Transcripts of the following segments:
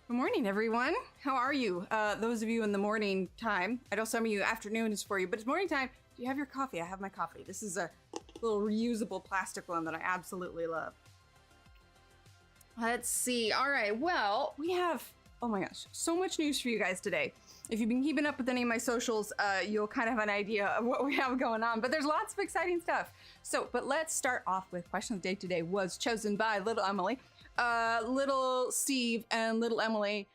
Good morning, everyone. How are you? Those of you in the morning time. I know some of you afternoon is for you, but it's morning time. Do you have your coffee? I have my coffee. This is a little reusable plastic one that I absolutely love. Let's see. All right. Well, we have, oh my gosh, so much news for you guys today. If you've been keeping up with any of my socials, you'll kind of have an idea of what we have going on, but there's lots of exciting stuff. So, but let's start off with question of the day today was chosen by Little Emily. Little Steve and Little Emily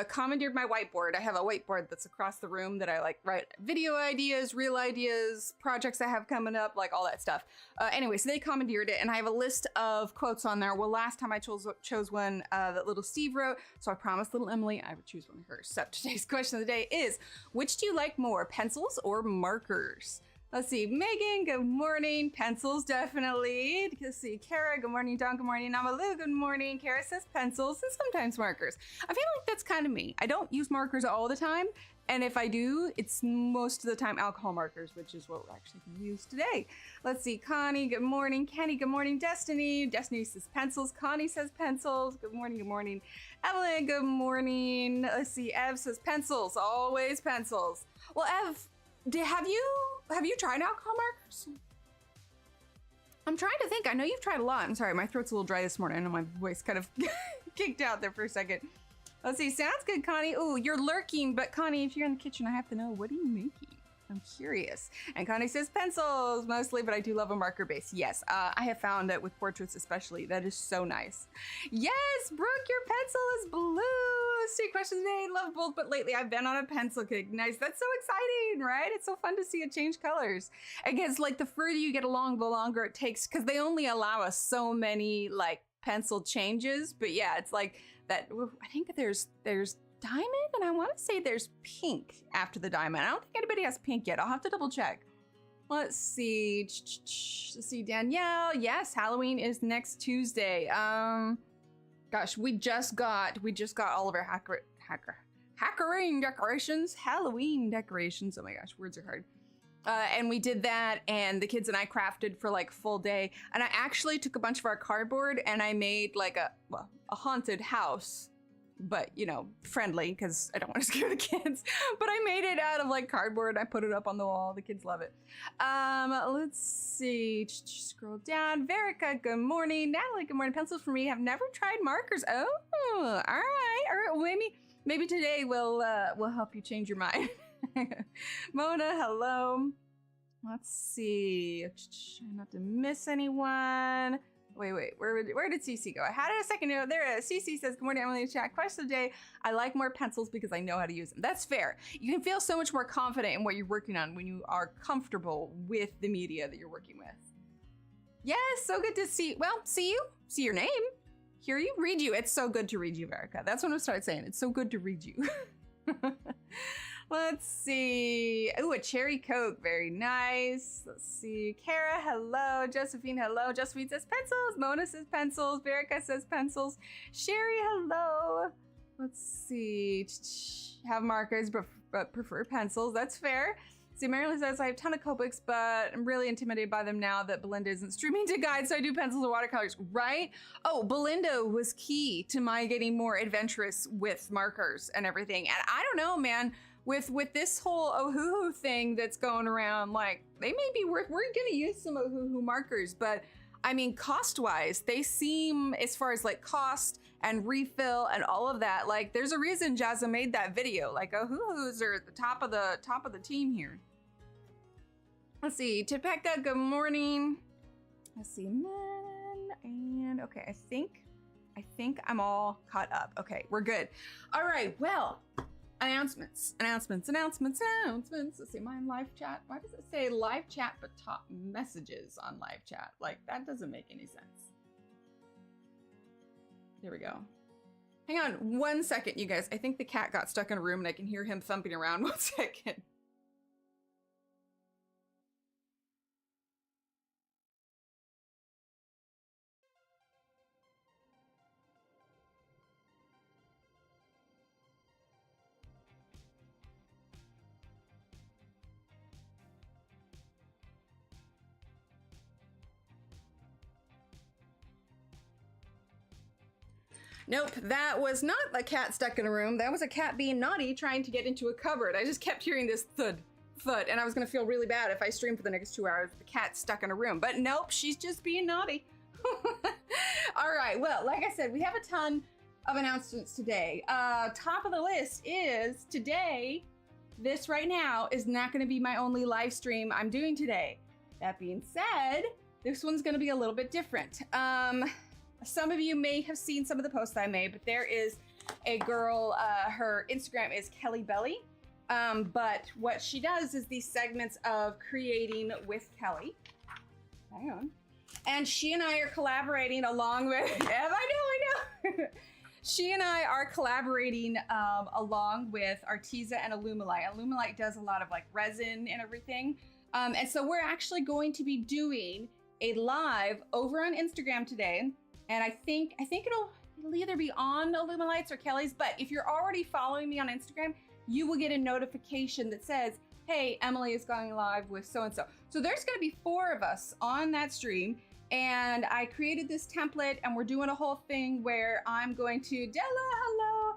commandeered my whiteboard. I have a whiteboard that's across the room that I like write video ideas, real ideas, projects I have coming up, like all that stuff. Anyway, so they commandeered it, and I have a list of quotes on there. Well, last time I chose one that Little Steve wrote, so I promised Little Emily I would choose one of hers. So today's question of the day is, which do you like more, pencils or markers? Let's see, Megan, good morning. Pencils, definitely. Let's see, Kara, good morning. Don, good morning. Namalu, good morning. Kara says pencils and sometimes markers. I feel like that's kind of me. I don't use markers all the time. And if I do, it's most of the time alcohol markers, which is what we're actually going to use today. Let's see, Connie, good morning. Kenny, good morning. Destiny. Destiny says pencils. Connie says pencils. Good morning, good morning. Evelyn, good morning. Let's see, Ev says pencils. Always pencils. Well, Ev, have you tried alcohol markers? I'm trying to think. I know you've tried a lot. I'm sorry, my throat's a little dry this morning. I know my voice kind of kicked out there for a second. Let's see. Sounds good, Connie. Oh, you're lurking, but Connie, if you're in the kitchen, I have to know, what are you making? I'm curious. And Connie says pencils mostly, but I do love a marker base. Yes, I have found that with portraits especially, that is so nice. Yes, Brooke, your pencil is blue. See, question today, love both, but lately I've been on a pencil kick. Nice, that's so exciting, right? It's so fun to see it change colors. I guess like the further you get along, the longer it takes, because they only allow us so many like pencil changes. But yeah, it's like that. I think there's diamond, and I want to say there's pink after the diamond. I don't think anybody has pink yet. I'll have to double check. Let's see. Let's see, Danielle. Yes, Halloween is next Tuesday. Gosh, we just got all of our Halloween decorations. Halloween decorations. Oh my gosh, words are hard. And we did that, and the kids and I crafted for like full day. And I actually took a bunch of our cardboard and I made like a haunted house, but you know, friendly, because I don't want to scare the kids. But I made it out of like cardboard. I put it up on the wall. The kids love it. Let's see. Scroll down. Verica, good morning. Natalie, good morning. Pencils for me. Have never tried markers. Oh, all right. All right. Maybe today we'll help you change your mind. Mona, hello. Let's see. Try not to miss anyone. Wait, where did Cece go? I had it a second ago. There it is. Cece says, good morning, Emily in the chat. Question of the day, I like more pencils because I know how to use them. That's fair. You can feel so much more confident in what you're working on when you are comfortable with the media that you're working with. Yes, so good to see you, see your name, hear you, read you. It's so good to read you, Verica. That's when I start saying it's so good to read you. Let's see. Oh, a cherry Coke. Very nice. Let's see. Kara, hello. Josephine, hello. Josephine says pencils. Mona says pencils. Verica says pencils. Sherry, hello. Let's see. Have markers, but prefer pencils. That's fair. See, Marilyn says, I have a ton of Copics, but I'm really intimidated by them now that Belinda isn't streaming to guide, so I do pencils and watercolors, right? Oh, Belinda was key to my getting more adventurous with markers and everything. And I don't know, man. With this whole Ohuhu thing that's going around, like, they may be worth, we're gonna use some Ohuhu markers, but I mean, cost-wise, they seem, as far as like cost and refill and all of that, like there's a reason Jazza made that video. Like Ohuhus are at the top of the team here. Let's see, Topeka, good morning. Let's see, men, and okay, I think I'm all caught up. Okay, we're good. All right, well, announcements. Let's see, my live chat. Why does it say live chat but top messages on live chat? Like, that doesn't make any sense. There we go. Hang on 1 second, you guys. I think the cat got stuck in a room and I can hear him thumping around. 1 second. Nope, that was not a cat stuck in a room. That was a cat being naughty trying to get into a cupboard. I just kept hearing this thud, and I was gonna feel really bad if I streamed for the next 2 hours with the cat stuck in a room. But nope, she's just being naughty. All right, well, like I said, we have a ton of announcements today. Top of the list is today, this right now is not gonna be my only live stream I'm doing today. That being said, this one's gonna be a little bit different. Some of you may have seen some of the posts I made, but there is a girl, her Instagram is Kelly Belly. But what she does is these segments of creating with Kelly. Hang on. And she and I are collaborating along with, I know. She and I are collaborating along with Arteza and Alumilite. Alumilite does a lot of like resin and everything. And so we're actually going to be doing a live over on Instagram today. And I think it'll either be on Alumilite's or Kelly's, but if you're already following me on Instagram, you will get a notification that says, hey, Emily is going live with so-and-so. So there's gonna be 4 of us on that stream, and I created this template, and we're doing a whole thing where I'm going to, Della, hello!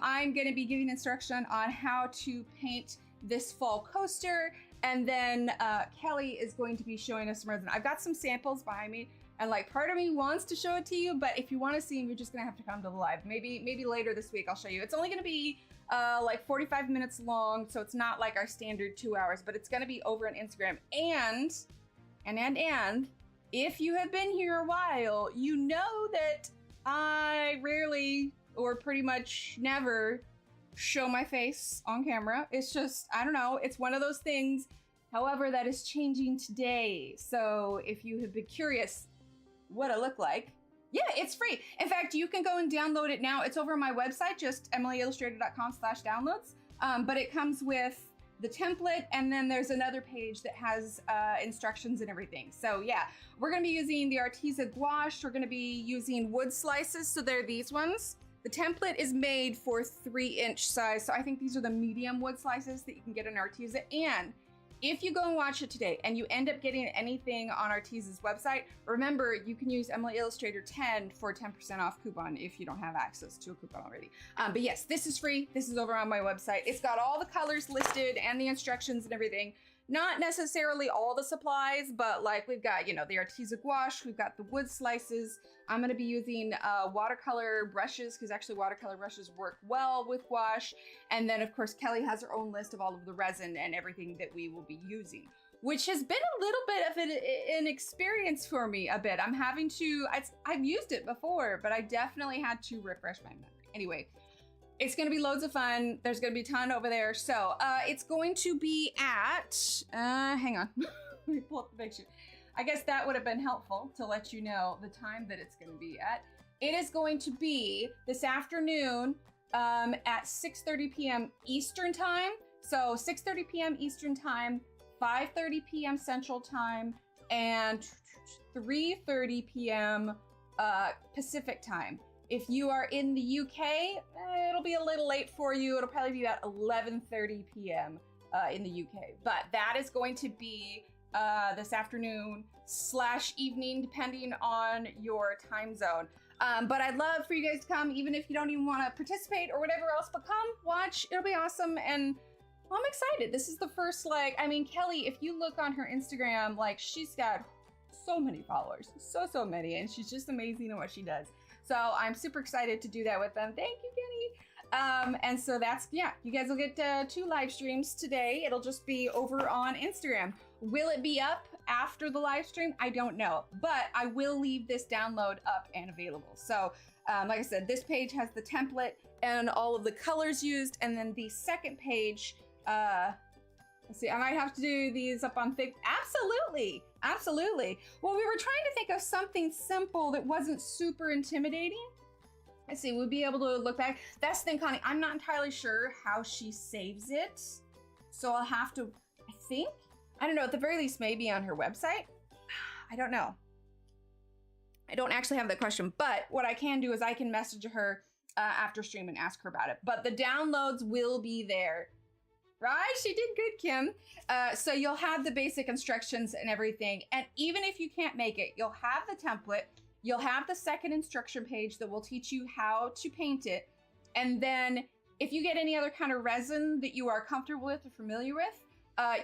I'm gonna be giving instruction on how to paint this fall coaster, and then Kelly is going to be showing us some resin. I've got some samples behind me, and like part of me wants to show it to you, but if you wanna see them, you're just gonna have to come to the live. Maybe later this week I'll show you. It's only gonna be like 45 minutes long, so it's not like our standard 2 hours, but it's gonna be over on Instagram. And if you have been here a while, you know that I rarely or pretty much never show my face on camera. It's just, I don't know, it's one of those things. However, that is changing today. So if you have been curious what I look like, yeah, it's free. In fact, you can go and download it now. It's over on my website, just emilyillustrator.com/downloads. But it comes with the template, and then there's another page that has instructions and everything. So yeah, we're gonna be using the Arteza gouache. We're gonna be using wood slices. So they're these ones. The template is made for 3-inch size. So I think these are the medium wood slices that you can get in Arteza. And if you go and watch it today and you end up getting anything on Arteza's website, remember you can use Emily Illustrator 10 for a 10% off coupon if you don't have access to a coupon already. But yes, this is free. This is over on my website. It's got all the colors listed and the instructions and everything. Not necessarily all the supplies, but like we've got, you know, the Arteza gouache, we've got the wood slices. I'm gonna be using watercolor brushes, because actually watercolor brushes work well with gouache. And then of course, Kelly has her own list of all of the resin and everything that we will be using, which has been a little bit of an experience for me a bit. I'm having to, I've used it before, but I definitely had to refresh my memory. Anyway, it's gonna be loads of fun. There's gonna be a ton over there. So it's going to be at, hang on, let me pull up the picture. I guess that would have been helpful to let you know the time that it's gonna be at. It is going to be this afternoon at 6:30 p.m. Eastern time. So 6:30 p.m. Eastern time, 5:30 p.m. Central time, and 3:30 p.m. Pacific time. If you are in the UK, it'll be a little late for you. It'll probably be about 11:30 p.m. In the UK. But that is going to be this afternoon / evening, depending on your time zone. But I'd love for you guys to come, even if you don't even want to participate or whatever else, but come watch. It'll be awesome. And I'm excited. This is the first, like, I mean, Kelly, if you look on her Instagram, like, she's got so many followers, so many, and she's just amazing at what she does. So I'm super excited to do that with them. Thank you, Kenny. And so that's, yeah, you guys will get 2 live streams today. It'll just be over on Instagram. Will it be up after the live stream? I don't know, but I will leave this download up and available. So like I said, this page has the template and all of the colors used. And then the second page, let's see, I might have to do these up on thick. Absolutely. Well, we were trying to think of something simple that wasn't super intimidating. Let's see, we'll be able to look back. That's the thing, Connie, I'm not entirely sure how she saves it. So I'll have to, I don't know, at the very least, maybe on her website. I don't know. I don't actually have that question, but what I can do is I can message her after stream and ask her about it. But the downloads will be there. Right? She did good, Kim. So you'll have the basic instructions and everything. And even if you can't make it, you'll have the template. You'll have the second instruction page that will teach you how to paint it. And then if you get any other kind of resin that you are comfortable with or familiar with,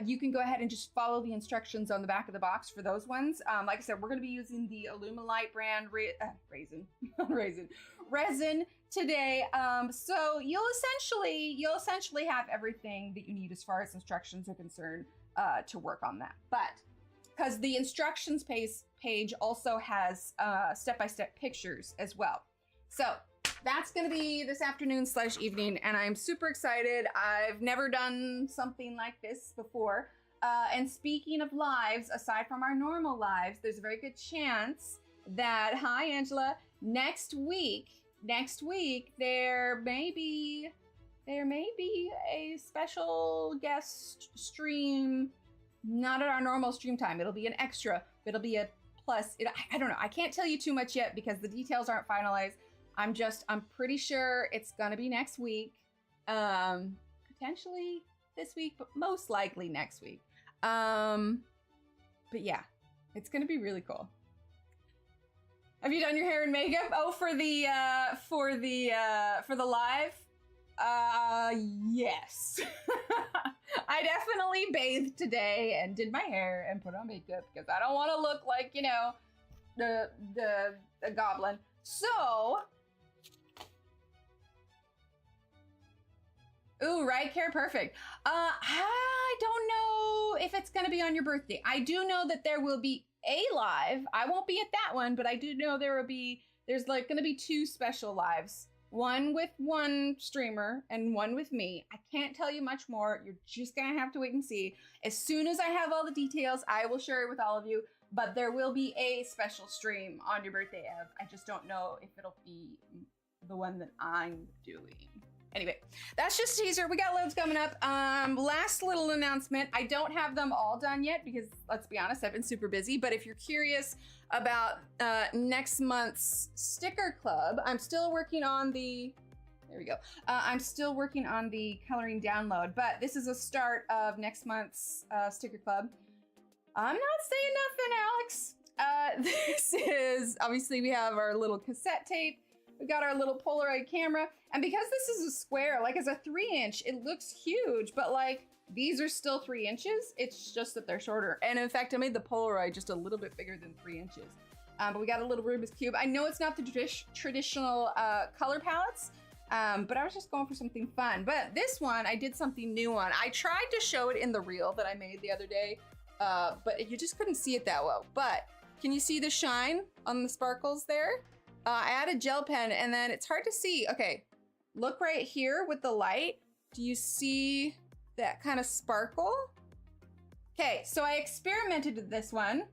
you can go ahead and just follow the instructions on the back of the box for those ones. Like I said, we're going to be using the Alumilite brand resin today. So you'll essentially have everything that you need as far as instructions are concerned to work on that. But because the instructions page also has step-by-step pictures as well. So that's going to be this afternoon / evening, and I'm super excited. I've never done something like this before. And speaking of lives, aside from our normal lives, there's a very good chance that, hi Angela, next week, there may be a special guest stream, not at our normal stream time. It'll be an extra. It'll be a plus. I don't know. I can't tell you too much yet because the details aren't finalized. I'm pretty sure it's gonna be next week. Potentially this week, but most likely next week. But yeah, it's gonna be really cool. Have you done your hair and makeup? Oh, for the live? Yes. I definitely bathed today and did my hair and put on makeup because I don't want to look like, you know, the goblin. So, ooh, right, Care Perfect. I don't know if it's going to be on your birthday. I do know that there will be a live. I won't be at that one, but I do know there's like going to be 2 special lives. One with one streamer and one with me. I can't tell you much more. You're just going to have to wait and see. As soon as I have all the details, I will share it with all of you. But there will be a special stream on your birthday, Ev. I just don't know if it'll be the one that I'm doing. Anyway, that's just a teaser. We got loads coming up. Last little announcement. I don't have them all done yet because, let's be honest, I've been super busy. But if you're curious about next month's sticker club, I'm still working on the, there we go. I'm still working on the coloring download, but this is a start of next month's sticker club. I'm not saying nothing, Alex. This is, obviously we have our little cassette tape. We got our little Polaroid camera. And because this is a square, like as a 3-inch, it looks huge, but like these are still 3 inches. It's just that they're shorter. And in fact, I made the Polaroid just a little bit bigger than 3 inches. But we got a little Rubik's Cube. I know it's not the traditional color palettes, but I was just going for something fun. But this one, I did something new on. I tried to show it in the reel that I made the other day, but you just couldn't see it that well. But can you see the shine on the sparkles there? I added gel pen and then it's hard to see. Okay, look right here with the light. Do you see that kind of sparkle? Okay, so I experimented with this one.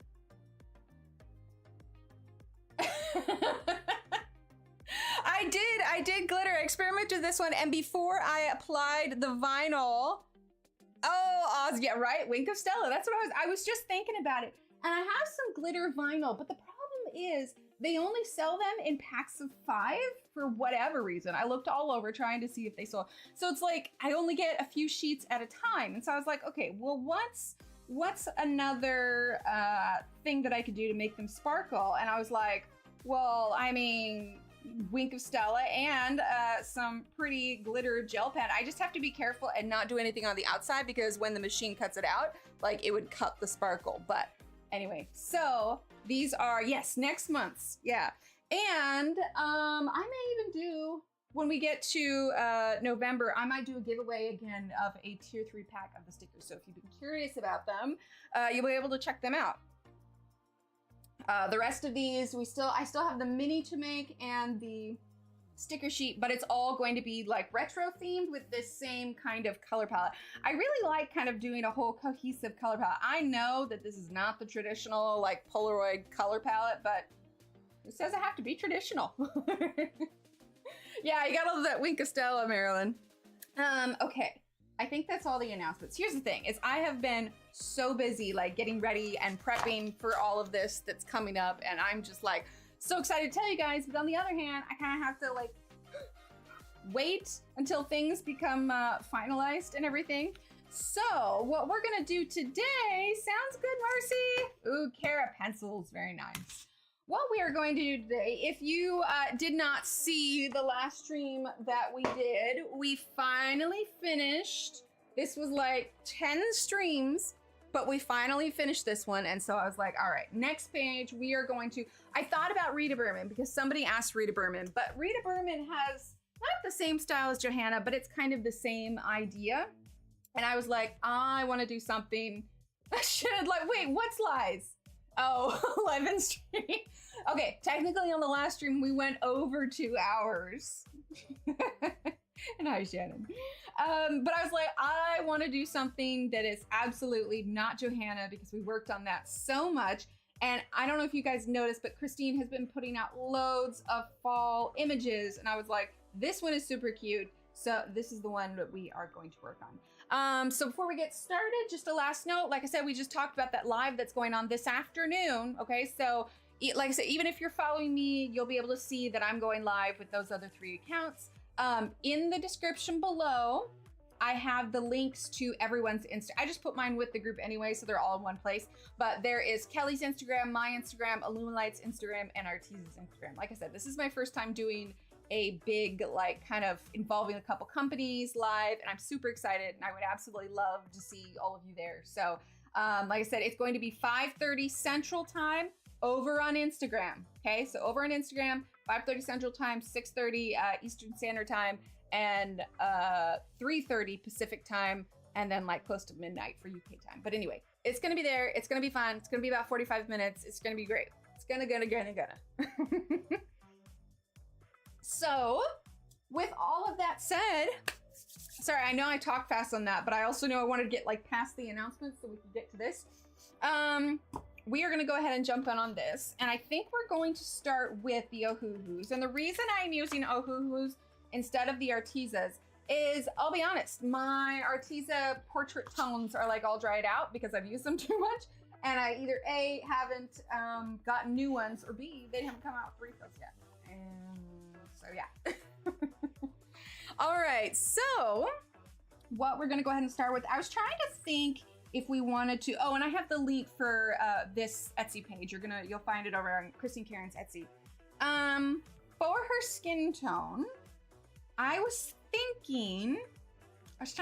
I did glitter. I experimented with this one, and before I applied the vinyl, oh, Oz, yeah, right, Wink of Stella. That's what I was just thinking about it. And I have some glitter vinyl, but the problem is they only sell them in packs of 5 for whatever reason. I looked all over trying to see if they sold. So it's like I only get a few sheets at a time. And so I was like, okay, well, what's another thing that I could do to make them sparkle? And I was like, well, I mean, Wink of Stella and some pretty glitter gel pen. I just have to be careful and not do anything on the outside because when the machine cuts it out, like it would cut the sparkle. But anyway, so these are, yes, next month's, yeah. And I may even do, when we get to November, I might do a giveaway again of a tier 3 pack of the stickers. So if you've been curious about them, you'll be able to check them out. The rest of these, I still have the mini to make and the sticker sheet, but it's all going to be like retro themed with this same kind of color palette. I really like kind of doing a whole cohesive color palette. I know that this is not the traditional like Polaroid color palette, but it says I have to be traditional. Yeah, you got all that Wink of Stella, Marilyn. Okay, I think that's all the announcements. Here's the thing, is I have been so busy like getting ready and prepping for all of this that's coming up, and I'm just like so excited to tell you guys, but on the other hand, I kind of have to like wait until things become finalized and everything. So what we're gonna do today, sounds good, Marcy? Ooh, Cara pencils, very nice. what we are going to do today, if you did not see the last stream that we did, we finally finished. This was like 10 streams, but we finally finished this one. And so I was like, all right, next page, we are going to, I thought about Rita Berman because somebody asked Rita Berman, but Rita Berman has not the same style as Johanna, but it's kind of the same idea. And I was like, I want to do something. I should like, wait, what's lies? Oh, live and stream. Okay, technically on the last stream, we went over 2 hours. And hi, Shannon. But I was like, I want to do something that is absolutely not Johanna because we worked on that so much. And I don't know if you guys noticed, but Christine has been putting out loads of fall images. And I was like, this one is super cute. So this is the one that we are going to work on. So before we get started, just a last note. Like I said, we just talked about that live that's going on this afternoon. Okay, so like I said, even if you're following me, you'll be able to see that I'm going live with those other 3 accounts. In the description below, I have the links to everyone's Insta. I just put mine with the group anyway, so they're all in one place. But there is Kelly's Instagram, my Instagram, Alumilite's Instagram, and Arteeza's Instagram. Like I said, this is my first time doing a big, like, kind of involving a couple companies live, and I'm super excited, and I would absolutely love to see all of you there. So, like I said, it's going to be 5:30 Central Time over on Instagram. Okay, so over on Instagram, 5:30 Central Time, 6:30 Eastern Standard Time, and 3:30 Pacific Time, and then like close to midnight for UK time. But anyway, it's gonna be there. It's gonna be fun. It's gonna be about 45 minutes. It's gonna be great. It's gonna. So, with all of that said, sorry, I know I talked fast on that, but I also know I wanted to get like past the announcements so we can get to this. We are going to go ahead and jump in on this, and I think we're going to start with the Ohuhus. And the reason I'm using Ohuhus instead of the Arteezas is, I'll be honest, my Arteeza portrait tones are like all dried out because I've used them too much, and I either A, haven't gotten new ones, or B, they haven't come out with refills yet. And so yeah. All right, so what we're going to go ahead and start with, I was trying to think if we wanted to, oh, and I have the link for this Etsy page. You'll find it over on Christine Karron's Etsy. For her skin tone, I was trying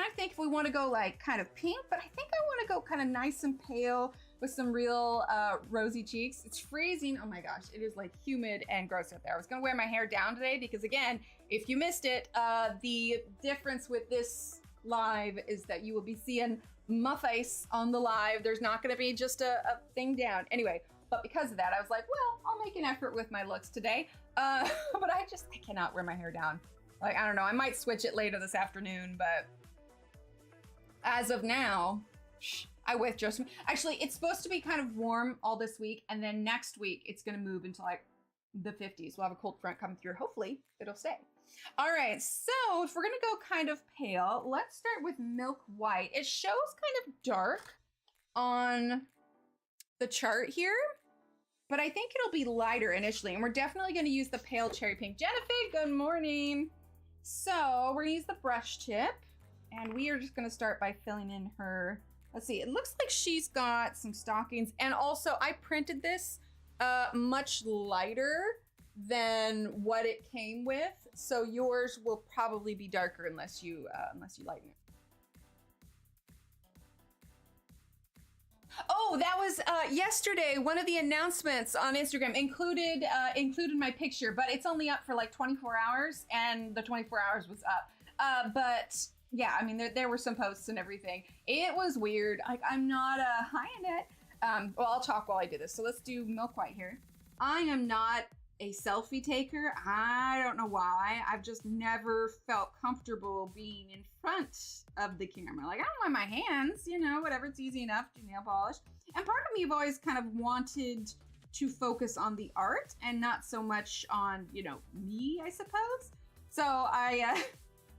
to think if we want to go like kind of pink, but I think I want to go kind of nice and pale with some real rosy cheeks. It's freezing. Oh my gosh, it is like humid and gross out there. I was gonna wear my hair down today because again, if you missed it, the difference with this live is that you will be seeing my face on the live. There's not going to be just a thing down. Anyway, but because of that, I was like, well, I'll make an effort with my looks today. But I cannot wear my hair down. Like, I don't know. I might switch it later this afternoon, but as of now, I withdraw some. Actually, it's supposed to be kind of warm all this week. And then next week, it's going to move into like the 50s. We'll have a cold front coming through. Hopefully, it'll stay. All right, so if we're gonna go kind of pale, let's start with Milk White. It shows kind of dark on the chart here, but I think it'll be lighter initially, and we're definitely gonna use the pale cherry pink. Jennifer, good morning. So we're gonna use the brush tip, and we are just gonna start by filling in her, let's see, it looks like she's got some stockings, and also I printed this much lighter than what it came with, so yours will probably be darker unless you lighten it. Oh, that was yesterday. One of the announcements on Instagram included my picture, but it's only up for like 24 hours, and the 24 hours was up. But yeah, I mean, there were some posts and everything. It was weird. Like, I'm not high in it. Well, I'll talk while I do this. So let's do Milk White here. I am not a selfie taker. I don't know why. I've just never felt comfortable being in front of the camera. Like, I don't mind my hands, you know, whatever, it's easy enough, do nail polish. And part of me have always kind of wanted to focus on the art and not so much on, you know, me, I suppose. So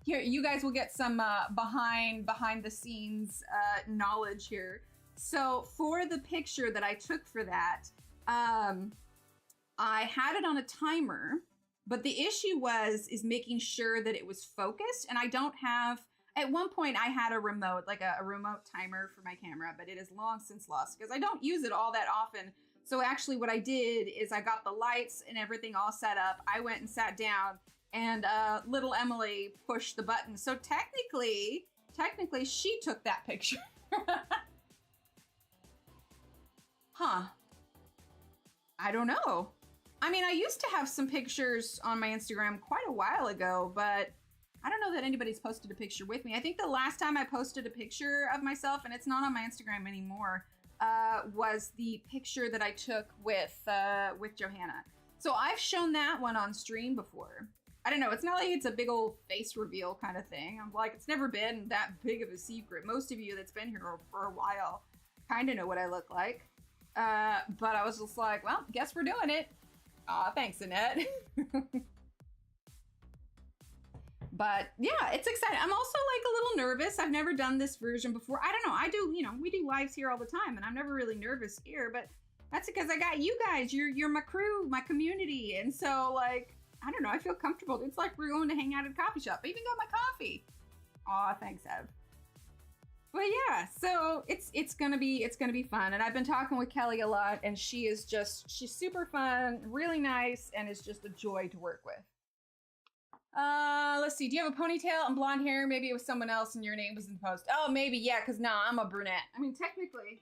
here, you guys will get some behind the scenes knowledge here. So for the picture that I took for that, I had it on a timer, but the issue is making sure that it was focused. And I don't have, at one point I had a remote, like a remote timer for my camera, but it is long since lost because I don't use it all that often. So actually what I did is I got the lights and everything all set up. I went and sat down, and little Emily pushed the button. So technically she took that picture. Huh. I don't know. I mean, I used to have some pictures on my Instagram quite a while ago, but I don't know that anybody's posted a picture with me. I think the last time I posted a picture of myself, and it's not on my Instagram anymore, was the picture that I took with Johanna. So I've shown that one on stream before. I don't know. It's not like it's a big old face reveal kind of thing. I'm like, it's never been that big of a secret. Most of you that's been here for a while kind of know what I look like. But I was just like, well, guess we're doing it. Aw, thanks, Annette. But yeah, it's exciting. I'm also like a little nervous. I've never done this version before. I don't know. I do, we do lives here all the time, and I'm never really nervous here, but that's because I got you guys. You're my crew, my community. And so like, I don't know, I feel comfortable. It's like we're going to hang out at a coffee shop. I even got my coffee. Aw, thanks, Ev. But yeah, so it's gonna be fun. And I've been talking with Kelly a lot, and she's super fun, really nice, and is just a joy to work with. Let's see. Do you have a ponytail and blonde hair? Maybe it was someone else and your name was in the post. Oh, maybe, yeah, because nah, I'm a brunette. I mean, technically,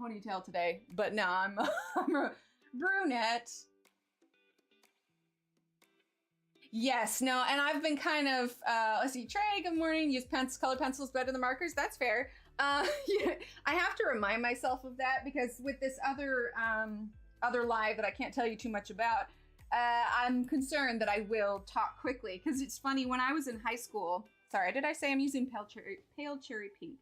ponytail today, but no, I'm a brunette. Yes, no, and I've been kind of, let's see, Trey, good morning. Use colored pencils better than markers. That's fair. Yeah, I have to remind myself of that because with this other live that I can't tell you too much about, I'm concerned that I will talk quickly because it's funny. When I was in high school, sorry, did I say I'm using pale cherry pink?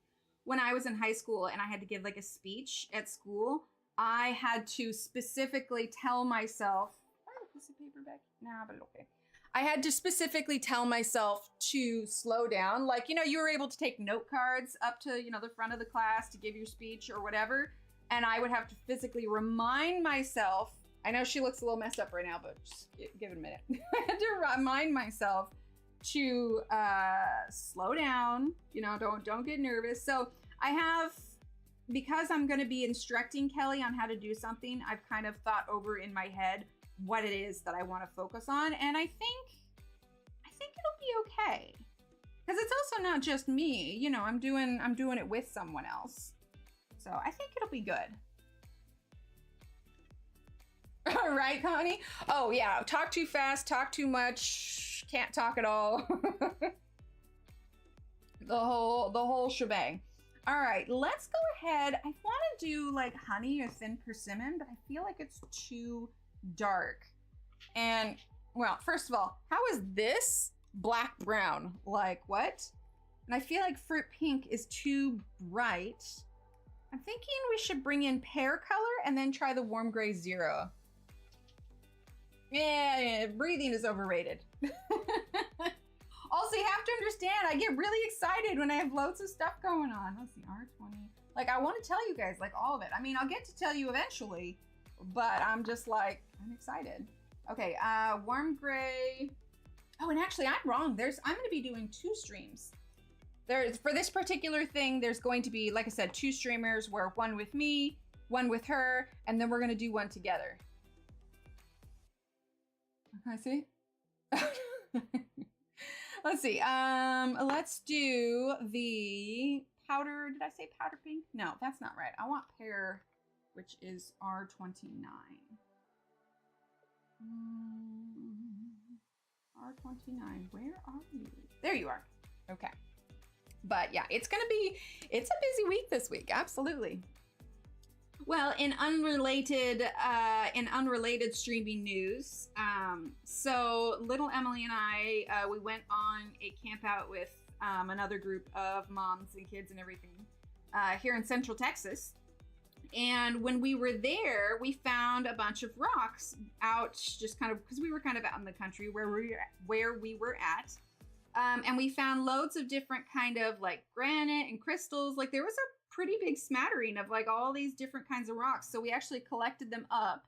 When I was in high school and I had to give like a speech at school, I had to specifically tell myself, I have a piece of paper back? Nah, but okay. I had to specifically tell myself to slow down. Like, you were able to take note cards up to, the front of the class to give your speech or whatever. And I would have to physically remind myself. I know she looks a little messed up right now, but just give it a minute. I had to remind myself to slow down, don't get nervous. So I have, because I'm going to be instructing Kelly on how to do something, I've kind of thought over in my head what it is that I want to focus on. And I think it'll be okay. Because it's also not just me, I'm doing it with someone else. So I think it'll be good. All right, Connie? Oh yeah, talk too fast, talk too much, can't talk at all. the whole shebang. All right, let's go ahead. I want to do like honey or thin persimmon, but I feel like it's too dark. And well, first of all, how is this black brown? Like what? And I feel like fruit pink is too bright. I'm thinking we should bring in pear color and then try the warm gray 0. Yeah, breathing is overrated. Also, you have to understand, I get really excited when I have loads of stuff going on. Let's see, R20. Like, I want to tell you guys, like, all of it. I mean, I'll get to tell you eventually, but I'm just like, I'm excited. Okay, warm gray. Oh, and actually, I'm wrong. I'm going to be doing 2 streams. For this particular thing, there's going to be, like I said, 2 streamers, where one with me, one with her, and then we're going to do one together. I see. Let's see. Let's do the powder. Did I say powder pink? No, that's not right. I want pear, which is R29. R29. Where are you? There you are. Okay. But yeah, it's a busy week this week. Absolutely. Well, in unrelated streaming news, so little Emily and I, we went on a camp out with another group of moms and kids and everything here in Central Texas. And when we were there, we found a bunch of rocks out, just kind of, because we were kind of out in the country where we were at. And we found loads of different kind of like granite and crystals. Like there was a pretty big smattering of like all these different kinds of rocks. So we actually collected them up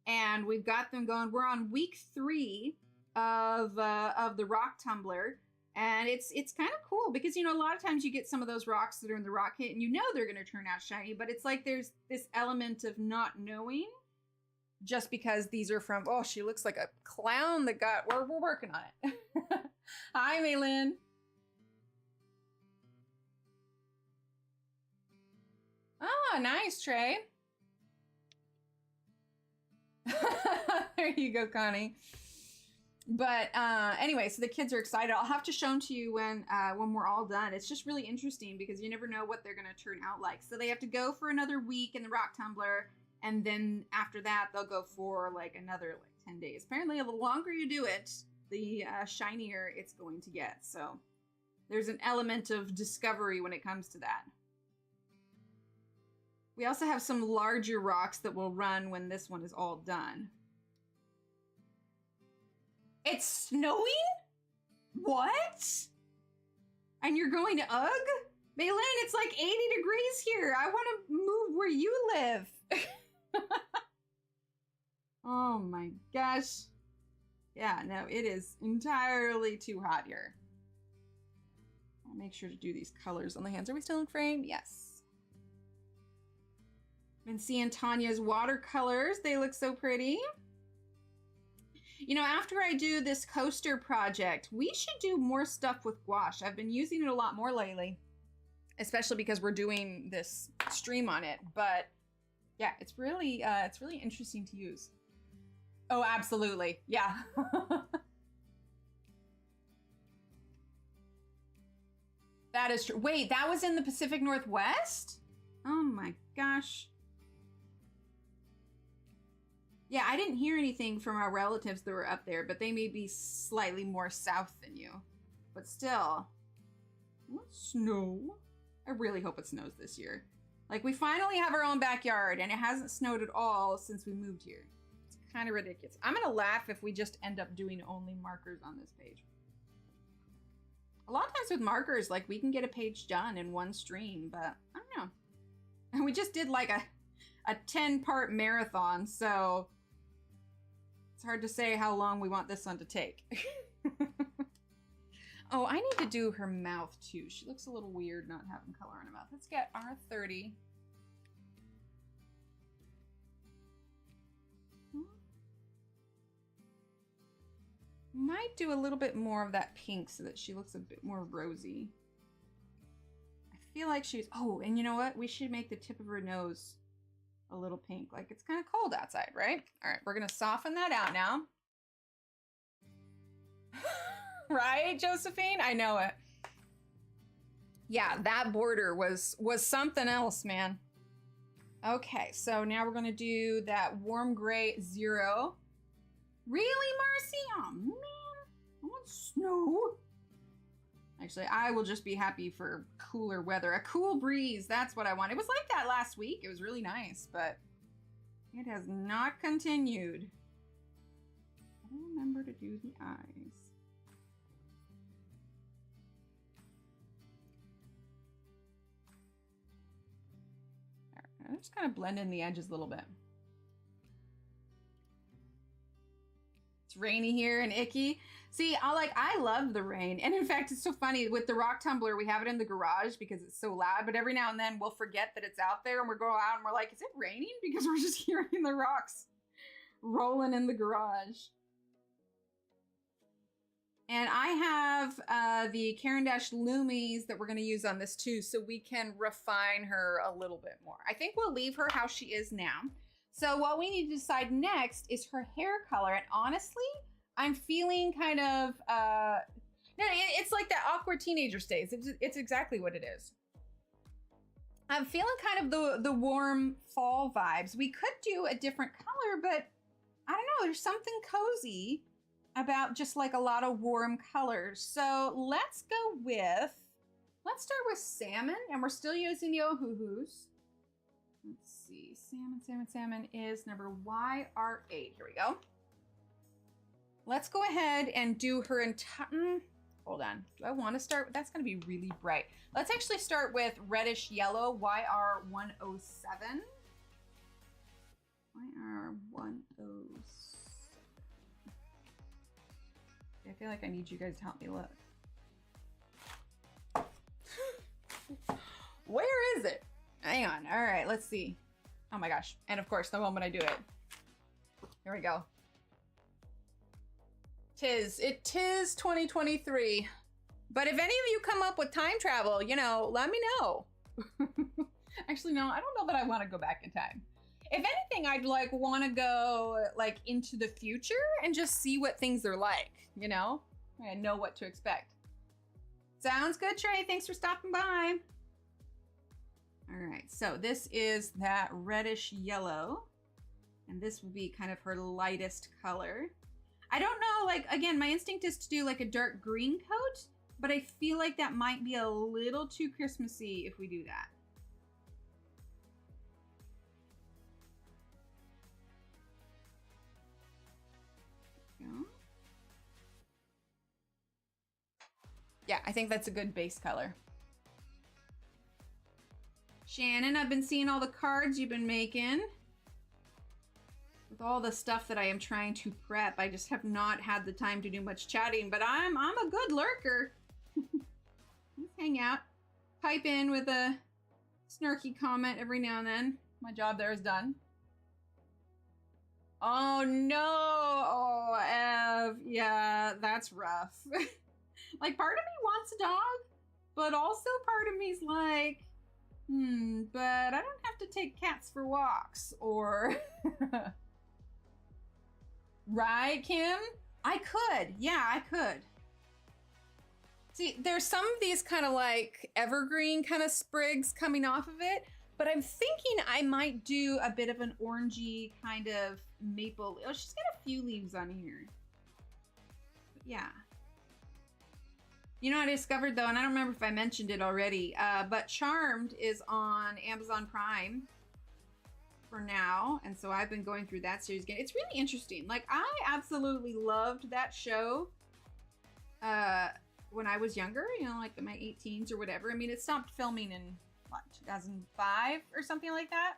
and we've got them going. We're on week 3 of the rock tumbler. And it's kind of cool because, a lot of times you get some of those rocks that are in the rock kit and they're going to turn out shiny, but it's like there's this element of not knowing just because these are from, oh, she looks like a clown that got, we're working on it. Hi, Maylin. Oh, nice, Trey. There you go, Connie. But anyway, so the kids are excited. I'll have to show them to you when we're all done. It's just really interesting because you never know what they're going to turn out like. So they have to go for another week in the rock tumbler, and then after that, they'll go for like another 10 days. Apparently, the longer you do it, the shinier it's going to get. So there's an element of discovery when it comes to that. We also have some larger rocks that will run when this one is all done. It's snowing? What? And you're going to UGG? Maylin, it's like 80 degrees here. I want to move where you live. Oh my gosh. Yeah, no, it is entirely too hot here. I'll make sure to do these colors on the hands. Are we still in frame? Yes. Been seeing Tanya's watercolors. They look so pretty. You know, after I do this coaster project, we should do more stuff with gouache. I've been using it a lot more lately, especially because we're doing this stream on it. But yeah, it's really interesting to use. Oh, absolutely. Yeah. That is true. Wait, that was in the Pacific Northwest? Oh my gosh. Yeah, I didn't hear anything from our relatives that were up there, but they may be slightly more south than you. But still, what snow? I really hope it snows this year. Like, we finally have our own backyard, and it hasn't snowed at all since we moved here. It's kind of ridiculous. I'm gonna laugh if we just end up doing only markers on this page. A lot of times with markers, like, we can get a page done in one stream, but I don't know. And we just did like a 10-part marathon, so it's hard to say how long we want this one to take. Oh, I need to do her mouth too. She looks a little weird not having color on her mouth. Let's get R30. Might do a little bit more of that pink so that she looks a bit more rosy. I feel like she's, oh, and you know what? We should make the tip of her nose a little pink. Like, it's kind of cold outside, right? All right, we're gonna soften that out now. Right, Josephine? I know it. Yeah, that border was something else, man. Okay, so now we're gonna do that warm gray 0. Really, Marcy? Oh man, I want snow. Actually, I will just be happy for cooler weather. A cool breeze, that's what I want. It was like that last week. It was really nice, but it has not continued. I'll remember to do the eyes. I'm just kind of blend in the edges a little bit. It's rainy here and icky. See, I love the rain. And in fact, it's so funny with the rock tumbler, we have it in the garage because it's so loud, but every now and then we'll forget that it's out there and we're going out and we're like, is it raining? Because we're just hearing the rocks rolling in the garage. And I have the Caran D'Ache Luminance that we're going to use on this too, so we can refine her a little bit more. I think we'll leave her how she is now. So what we need to decide next is her hair color. And honestly, I'm feeling kind of, no, it's like that awkward teenager stage. It's exactly what it is. I'm feeling kind of the warm fall vibes. We could do a different color, but I don't know, there's something cozy about just like a lot of warm colors. So let's start with salmon, and we're still using the Ohuhus. Let's see, salmon is number YR8. Here we go. Let's go ahead and do her entire, hold on. Do I want to start? That's going to be really bright. Let's actually start with reddish yellow, YR107. YR107. I feel like I need you guys to help me look. Where is it? Hang on. All right, let's see. Oh my gosh. And of course, the moment I do it, Here we go. It tis 2023. But if any of you come up with time travel, you know, let me know. Actually, no, I don't know that I want to go back in time. If anything, I'd like want to go like into the future and just see what things are like, you know, and know what to expect. Sounds good, Trey. Thanks for stopping by. All right, so this is that reddish yellow, and this will be kind of her lightest color. I don't know, like, again, my instinct is to do like a dark green coat, but I feel like that might be a little too Christmassy if we do that. Yeah, I think that's a good base color. Shannon, I've been seeing all the cards you've been making. With all the stuff that I am trying to prep, I just have not had the time to do much chatting, but I'm a good lurker. Let's hang out. Pipe in with a snarky comment every now and then. My job there is done. Oh no! Oh, Ev. Yeah, that's rough. Like, part of me wants a dog, but also part of me's like, but I don't have to take cats for walks, or... Right, Kim? I could. Yeah, I could. See, there's some of these kind of like evergreen kind of sprigs coming off of it, but I'm thinking I might do a bit of an orangey kind of maple. Oh, she's got a few leaves on here. But yeah. You know what I discovered though, and I don't remember if I mentioned it already, but Charmed is on Amazon Prime for now, and so I've been going through that series again. It's really interesting. Like, I absolutely loved that show when I was younger, you know, like in my 18s or whatever. I mean, it stopped filming in, what, 2005 or something like that?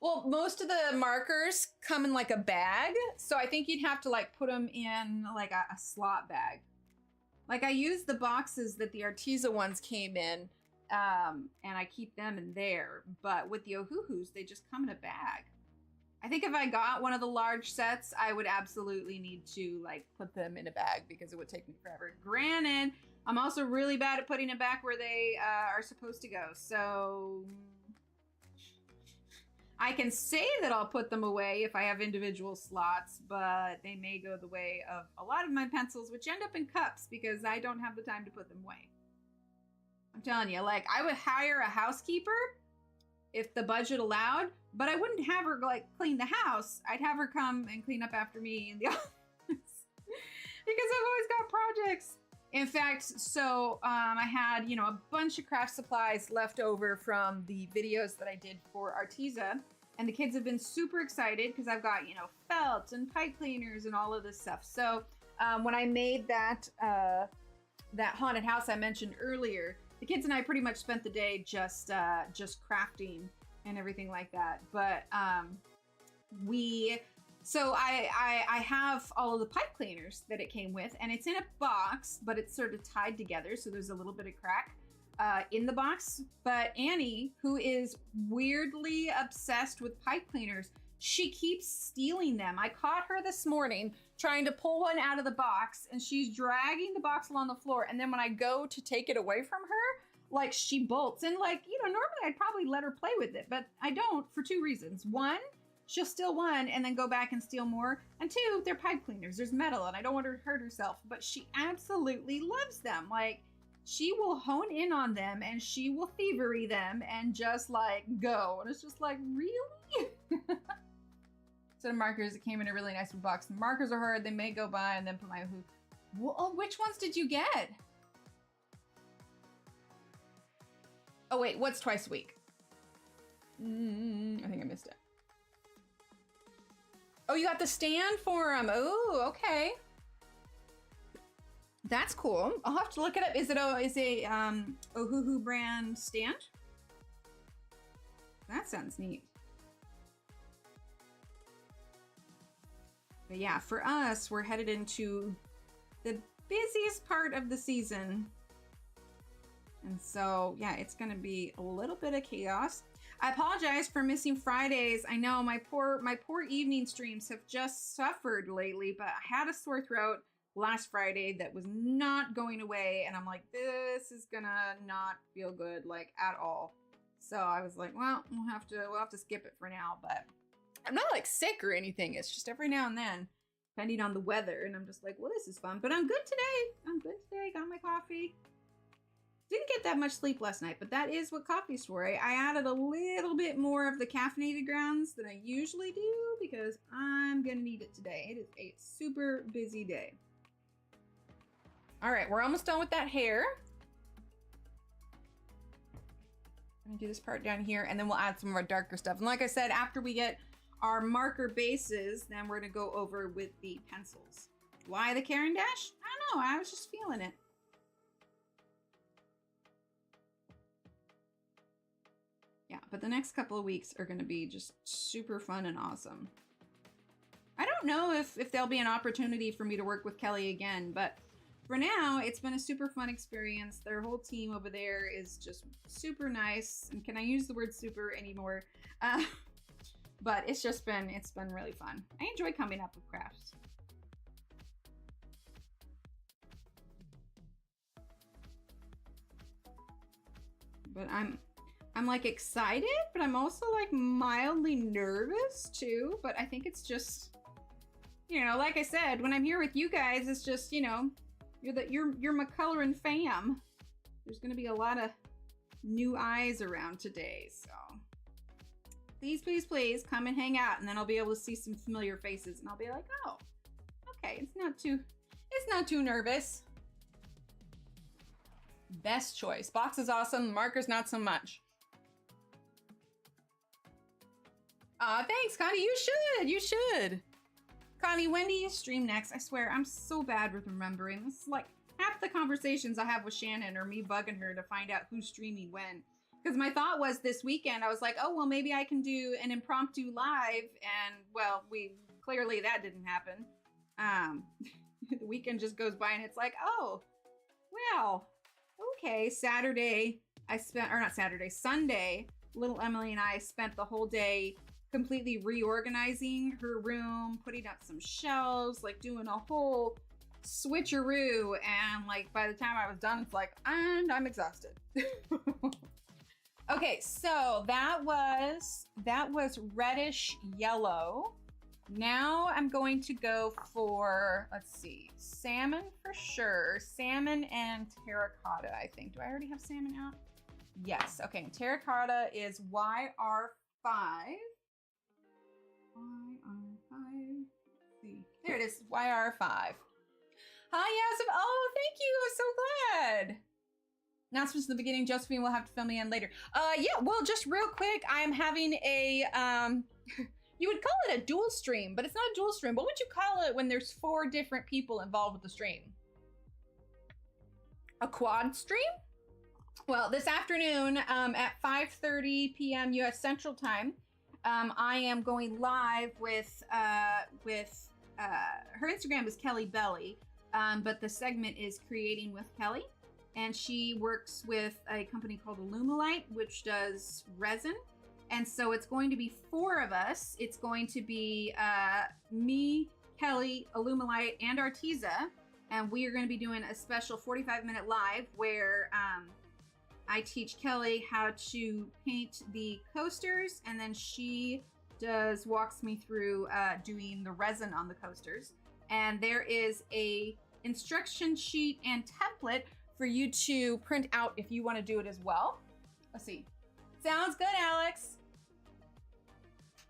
Well, most of the markers come in like a bag, so I think you'd have to like put them in like a slot bag. Like, I use the boxes that the Arteza ones came in, and I keep them in there. But with the Ohuhus, they just come in a bag. I think if I got one of the large sets, I would absolutely need to like put them in a bag because it would take me forever. Granted, I'm also really bad at putting it back where they are supposed to go. So I can say that I'll put them away if I have individual slots, but they may go the way of a lot of my pencils, which end up in cups because I don't have the time to put them away. I'm telling you, like, I would hire a housekeeper if the budget allowed, but I wouldn't have her like clean the house. I'd have her come and clean up after me in the office because I've always got projects. In fact, so I had, you know, a bunch of craft supplies left over from the videos that I did for Arteza, and the kids have been super excited because I've got, you know, felts and pipe cleaners and all of this stuff. So when I made that that haunted house I mentioned earlier, the kids and I pretty much spent the day just crafting and everything like that. But So I have all of the pipe cleaners that it came with, and it's in a box, but it's sort of tied together, so there's a little bit of crack in the box. But Annie, who is weirdly obsessed with pipe cleaners, she keeps stealing them. I caught her this morning trying to pull one out of the box, and she's dragging the box along the floor, and then when I go to take it away from her, like, she bolts. And like, you know, normally I'd probably let her play with it, but I don't, for two reasons. One, she'll steal one and then go back and steal more. And two, they're pipe cleaners. There's metal and I don't want her to hurt herself, but she absolutely loves them. Like, she will hone in on them and she will thievery them and just like go. And it's just like, really? Set of markers, it came in a really nice box. The markers are hard. They may go by and then put my hoop. Oh, which ones did you get? Oh wait, what's twice a week? I think I missed it. Oh, you got the stand for them. Oh, okay. That's cool. I'll have to look it up. Is it a Ohuhu brand stand? That sounds neat. But yeah, for us, we're headed into the busiest part of the season. And so, yeah, it's going to be a little bit of chaos. I apologize for missing Fridays. I know my poor evening streams have just suffered lately, but I had a sore throat last Friday that was not going away, and I'm like, this is gonna not feel good, like, at all. So I was like, well, we'll have to skip it for now, but I'm not like sick or anything. It's just every now and then, depending on the weather, and I'm just like, well, this is fun, but I'm good today. Got my coffee. Didn't get that much sleep last night, but that is what coffee's for. I added a little bit more of the caffeinated grounds than I usually do because I'm gonna need it today. It is a super busy day. All right, we're almost done with that hair. I'm gonna do this part down here, and then we'll add some of our darker stuff. And like I said, after we get our marker bases, then we're gonna go over with the pencils. Why the Caran D'Ache? I don't know, I was just feeling it. Yeah, but the next couple of weeks are gonna be just super fun and awesome. I don't know if there'll be an opportunity for me to work with Kelly again, but for now, it's been a super fun experience. Their whole team over there is just super nice. And can I use the word super anymore? But it's been really fun. I enjoy coming up with crafts. But I'm like excited, but I'm also like mildly nervous too. But I think it's just, you know, like I said, when I'm here with you guys, it's just, you know, you're my coloring fam. There's gonna be a lot of new eyes around today, so please, please, please come and hang out, and then I'll be able to see some familiar faces, and I'll be like, oh, okay, it's not too nervous. Best choice. Box is awesome. Marker's not so much. Thanks, Connie. You should. Connie, when do you stream next? I swear, I'm so bad with remembering. This is like half the conversations I have with Shannon or me bugging her to find out who's streaming when. Because my thought was this weekend, I was like, oh, well, maybe I can do an impromptu live. And, well, clearly that didn't happen. The weekend just goes by and it's like, oh, well, okay. Sunday, little Emily and I spent the whole day completely reorganizing her room, putting up some shelves, like doing a whole switcheroo, and like by the time I was done, it's like, and I'm exhausted. Okay, so that was reddish yellow. Now I'm going to go for, let's see, salmon for sure. Salmon and terracotta, I think. Do I already have salmon out? Yes, okay, terracotta is YR5. YR5. See, there it is. YR5. Hi, Yasif. Oh, thank you. I'm so glad. Announcements in the beginning. Josephine will have to fill me in later. Yeah. Well, just real quick, I am having a you would call it a dual stream, but it's not a dual stream. What would you call it when there's 4 different people involved with the stream? A quad stream? Well, this afternoon at 5:30 p.m. U.S. Central Time. I am going live with her Instagram is Kelly Belly, but the segment is Creating with Kelly, and she works with a company called Alumilite, which does resin, and so it's going to be 4 of us. It's going to be me, Kelly, Alumilite, and Arteza, and we are going to be doing a special 45-minute live where I teach Kelly how to paint the coasters, and then she walks me through doing the resin on the coasters. And there is a instruction sheet and template for you to print out if you want to do it as well. Let's see. Sounds good, Alex.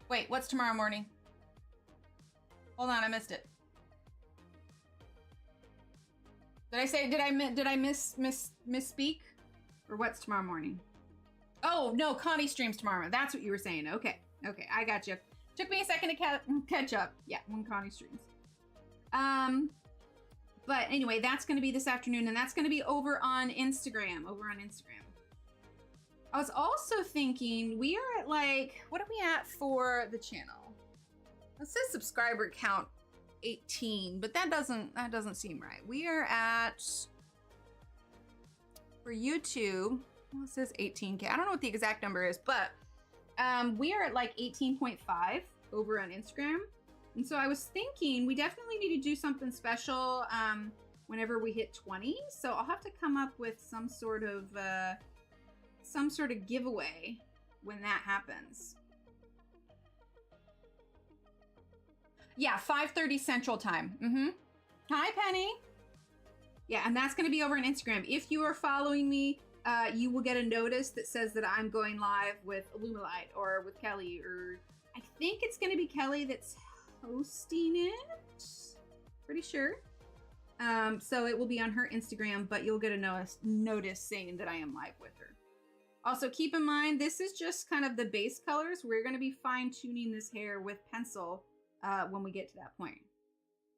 Wait, what's tomorrow morning? Hold on, I missed it. Did I misspeak? Or what's tomorrow morning? Oh, no, Connie streams tomorrow. That's what you were saying. Okay, I got you. Took me a second to catch up. Yeah, when Connie streams. But anyway, that's going to be this afternoon, and that's going to be over on Instagram. I was also thinking, we are at like, what are we at for the channel? It says subscriber count 18, but that doesn't seem right. We are at, for YouTube, well, it says 18K. I don't know what the exact number is, but We are at like 18.5 over on Instagram. And so I was thinking we definitely need to do something special whenever we hit 20. So I'll have to come up with some sort of giveaway when that happens. Yeah, 5:30 Central Time. Hi, Penny. Yeah, and that's going to be over on Instagram. If you are following me, you will get a notice that says that I'm going live with Alumilite or with Kelly, or I think it's going to be Kelly that's hosting it. Pretty sure. So it will be on her Instagram, but you'll get a notice saying that I am live with her. Also, keep in mind, this is just kind of the base colors. We're going to be fine-tuning this hair with pencil when we get to that point.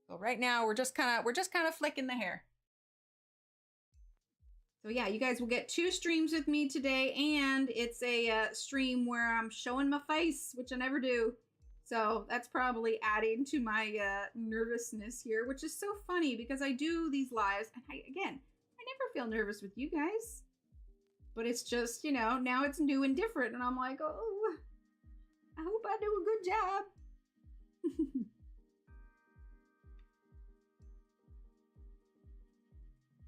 So right now we're just kind of flicking the hair. So yeah, you guys will get 2 streams with me today, and it's a stream where I'm showing my face, which I never do. So that's probably adding to my nervousness here, which is so funny because I do these lives, and I never feel nervous with you guys. But it's just, you know, now it's new and different, and I'm like, oh, I hope I do a good job.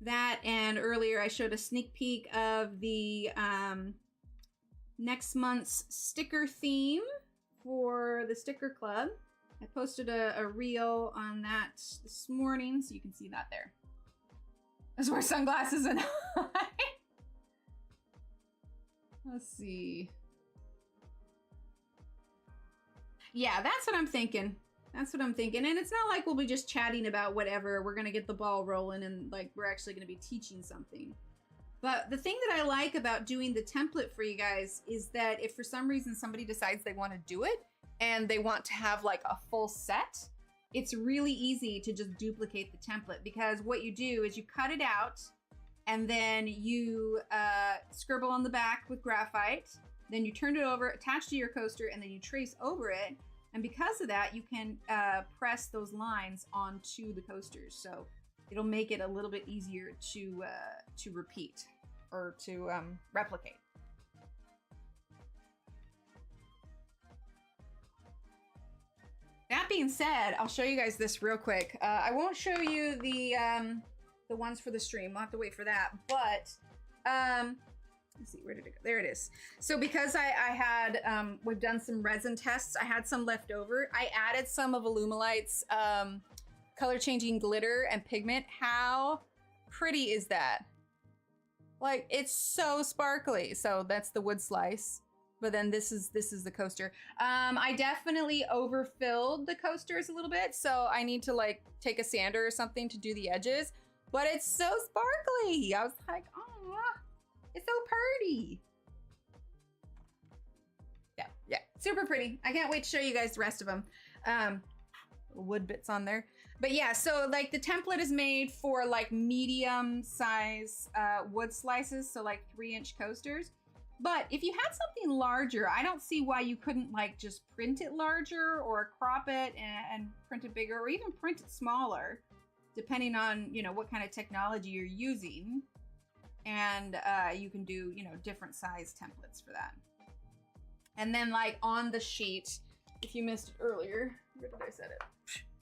That, and earlier I showed a sneak peek of the next month's sticker theme for the sticker club. I posted a reel on that this morning, so you can see that there. Let's wear sunglasses and let's see. Yeah, that's what I'm thinking. That's what I'm thinking. And it's not like we'll be just chatting about whatever. We're going to get the ball rolling and like we're actually going to be teaching something. But the thing that I like about doing the template for you guys is that if for some reason somebody decides they want to do it and they want to have like a full set, it's really easy to just duplicate the template, because what you do is you cut it out and then you scribble on the back with graphite, then you turn it over, attach to your coaster, and then you trace over it. And because of that, you can press those lines onto the coasters. So it'll make it a little bit easier to repeat or to replicate. That being said, I'll show you guys this real quick. I won't show you the ones for the stream. We'll have to wait for that. But let's see, where did it go? There it is. So because I had, we've done some resin tests. I had some left over. I added some of Alumilite's color changing glitter and pigment. How pretty is that? Like, it's so sparkly. So that's the wood slice. But then this is the coaster. I definitely overfilled the coasters a little bit. So I need to like take a sander or something to do the edges. But it's so sparkly. I was like, oh. It's so pretty. Yeah, super pretty. I can't wait to show you guys the rest of them. Wood bits on there. But yeah, so like the template is made for like medium size wood slices, so like 3-inch coasters. But if you had something larger, I don't see why you couldn't like just print it larger or crop it and print it bigger, or even print it smaller, depending on, you know, what kind of technology you're using. And you can do, you know, different size templates for that. And then like on the sheet, if you missed it earlier, where did I set it?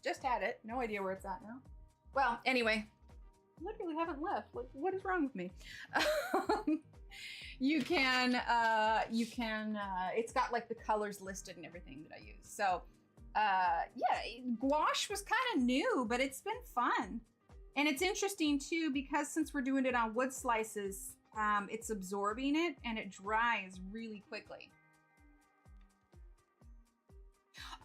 Just had it. No idea where it's at now. Well, anyway, literally haven't left. Like, what is wrong with me? You can, it's got like the colors listed and everything that I use. So yeah, gouache was kind of new, but it's been fun. And it's interesting too, because since we're doing it on wood slices, it's absorbing it and it dries really quickly.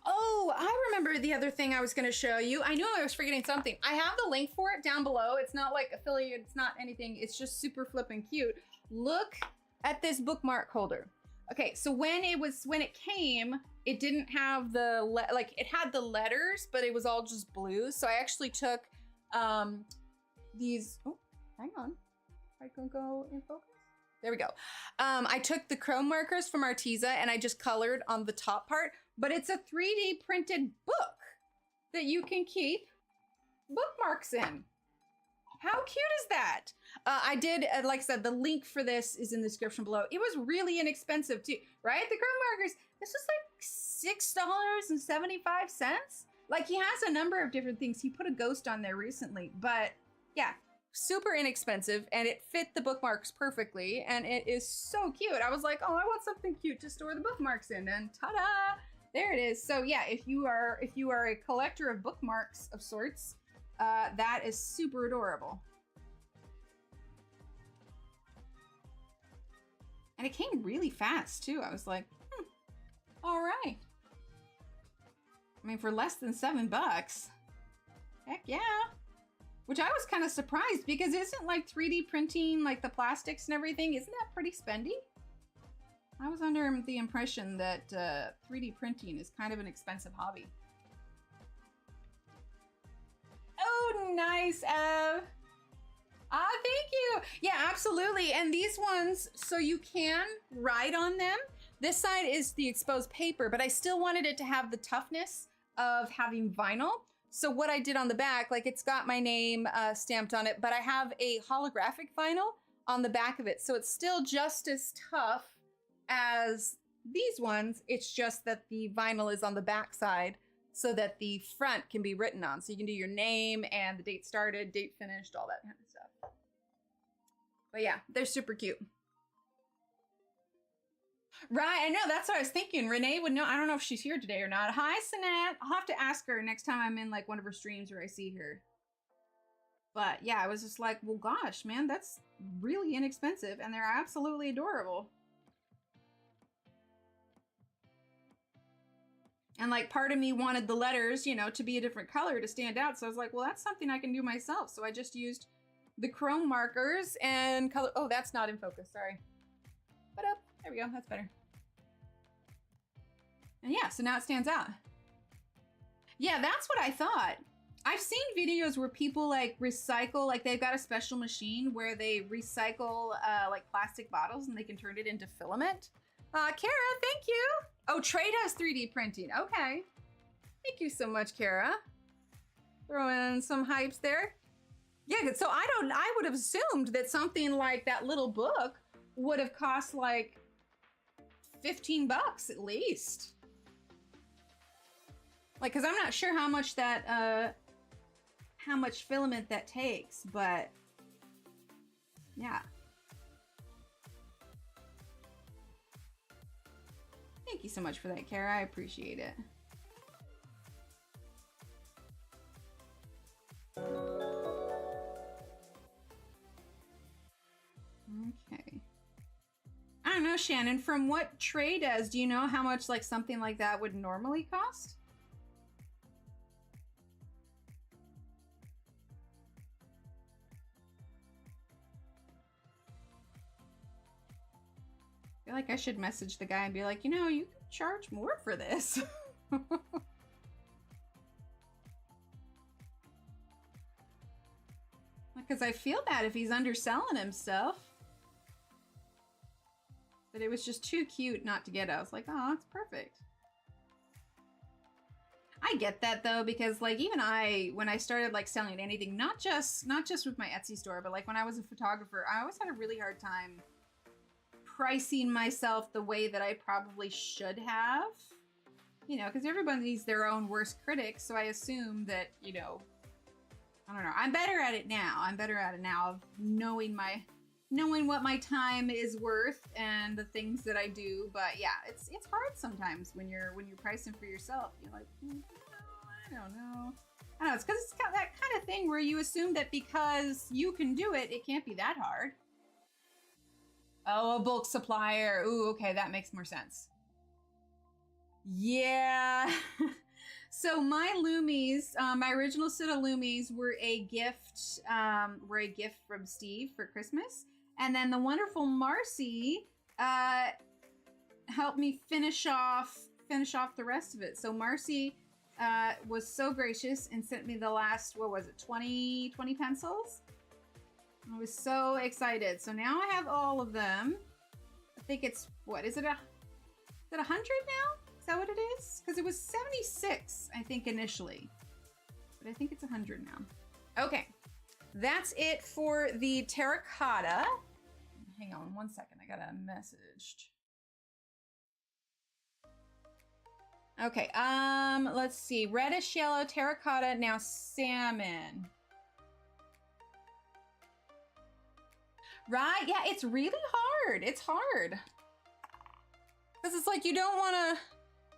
Oh, I remember the other thing I was going to show you. I knew I was forgetting something. I have the link for it down below. It's not like affiliate. It's not anything. It's just super flippin' cute. Look at this bookmark holder. Okay, so when it came, it didn't have the, like it had the letters, but it was all just blue. So I actually took these, oh, hang on. I can go in focus. There we go. I took the chrome markers from Arteza and I just colored on the top part, but it's a 3D printed book that you can keep bookmarks in. How cute is that? I did, like I said, the link for this is in the description below. It was really inexpensive too, right? The chrome markers, this was like $6.75. Like he has a number of different things. He put a ghost on there recently, but yeah, super inexpensive and it fit the bookmarks perfectly and it is so cute. I was like, oh, I want something cute to store the bookmarks in, and ta-da, there it is. So yeah, if you are a collector of bookmarks of sorts, that is super adorable. And it came really fast too. I was like, all right. I mean, for less than $7, heck yeah. Which I was kind of surprised because isn't like 3D printing, like the plastics and everything, isn't that pretty spendy? I was under the impression that 3D printing is kind of an expensive hobby. Oh, nice, Ev. Ah, thank you. Yeah, absolutely. And these ones, so you can write on them. This side is the exposed paper, but I still wanted it to have the toughness of having vinyl. So what I did on the back, like it's got my name stamped on it, but I have a holographic vinyl on the back of it. So it's still just as tough as these ones. It's just that the vinyl is on the back side so that the front can be written on. So you can do your name and the date started, date finished, all that kind of stuff. But yeah, they're super cute. Right, I know, that's what I was thinking. Renee would know. I don't know if she's here today or not. Hi, Sinette. I'll have to ask her next time I'm in like one of her streams where I see her. But yeah, I was just like, well, gosh, man, that's really inexpensive and they're absolutely adorable. And like part of me wanted the letters, you know, to be a different color to stand out. So I was like, well, that's something I can do myself. So I just used the chrome markers and color. Oh, that's not in focus. Sorry. But up. There we go. That's better. And yeah, so now it stands out. Yeah, that's what I thought. I've seen videos where people like recycle, like they've got a special machine where they recycle like plastic bottles and they can turn it into filament. Kara, thank you. Oh, Trade has 3D printing. Okay. Thank you so much, Kara. Throw in some hypes there. Yeah, so I would have assumed that something like that little book would have cost like $15 at least. Like, cause I'm not sure how much that, how much filament that takes, but yeah. Thank you so much for that, Kara. I appreciate it. Okay. I don't know, Shannon, from what Trey does, do you know how much like something like that would normally cost? I feel like I should message the guy and be like, you know, you can charge more for this. Because I feel bad if he's underselling himself. But it was just too cute not to get it. I was like, oh, that's perfect. I get that though, because like even when I started like selling anything, not just with my Etsy store, but like when I was a photographer, I always had a really hard time pricing myself the way that I probably should have. You know, because everybody's their own worst critic, so I assume that, you know, I don't know. I'm better at it now. I'm better at it now of knowing what my time is worth and the things that I do. But yeah, it's hard sometimes when you're pricing for yourself. You're like, I don't know. I don't know. It's because it's got that kind of thing where you assume that because you can do it, it can't be that hard. Oh, a bulk supplier. Ooh, okay, that makes more sense. Yeah. So my Lumies, my original set of Lumies were a gift from Steve for Christmas. And then the wonderful Marcy helped me finish off the rest of it. So Marcy was so gracious and sent me the last, what was it, 20 pencils? I was so excited. So now I have all of them. I think it's, what, is it 100 now? Is that what it is? Because it was 76, I think, initially. But I think it's 100 now. Okay. that's it for the terracotta. Hang on one second, I got a message. Okay, let's see. Reddish yellow, terracotta, now salmon. Right? Yeah, it's really hard. It's hard. Because it's like you don't want to,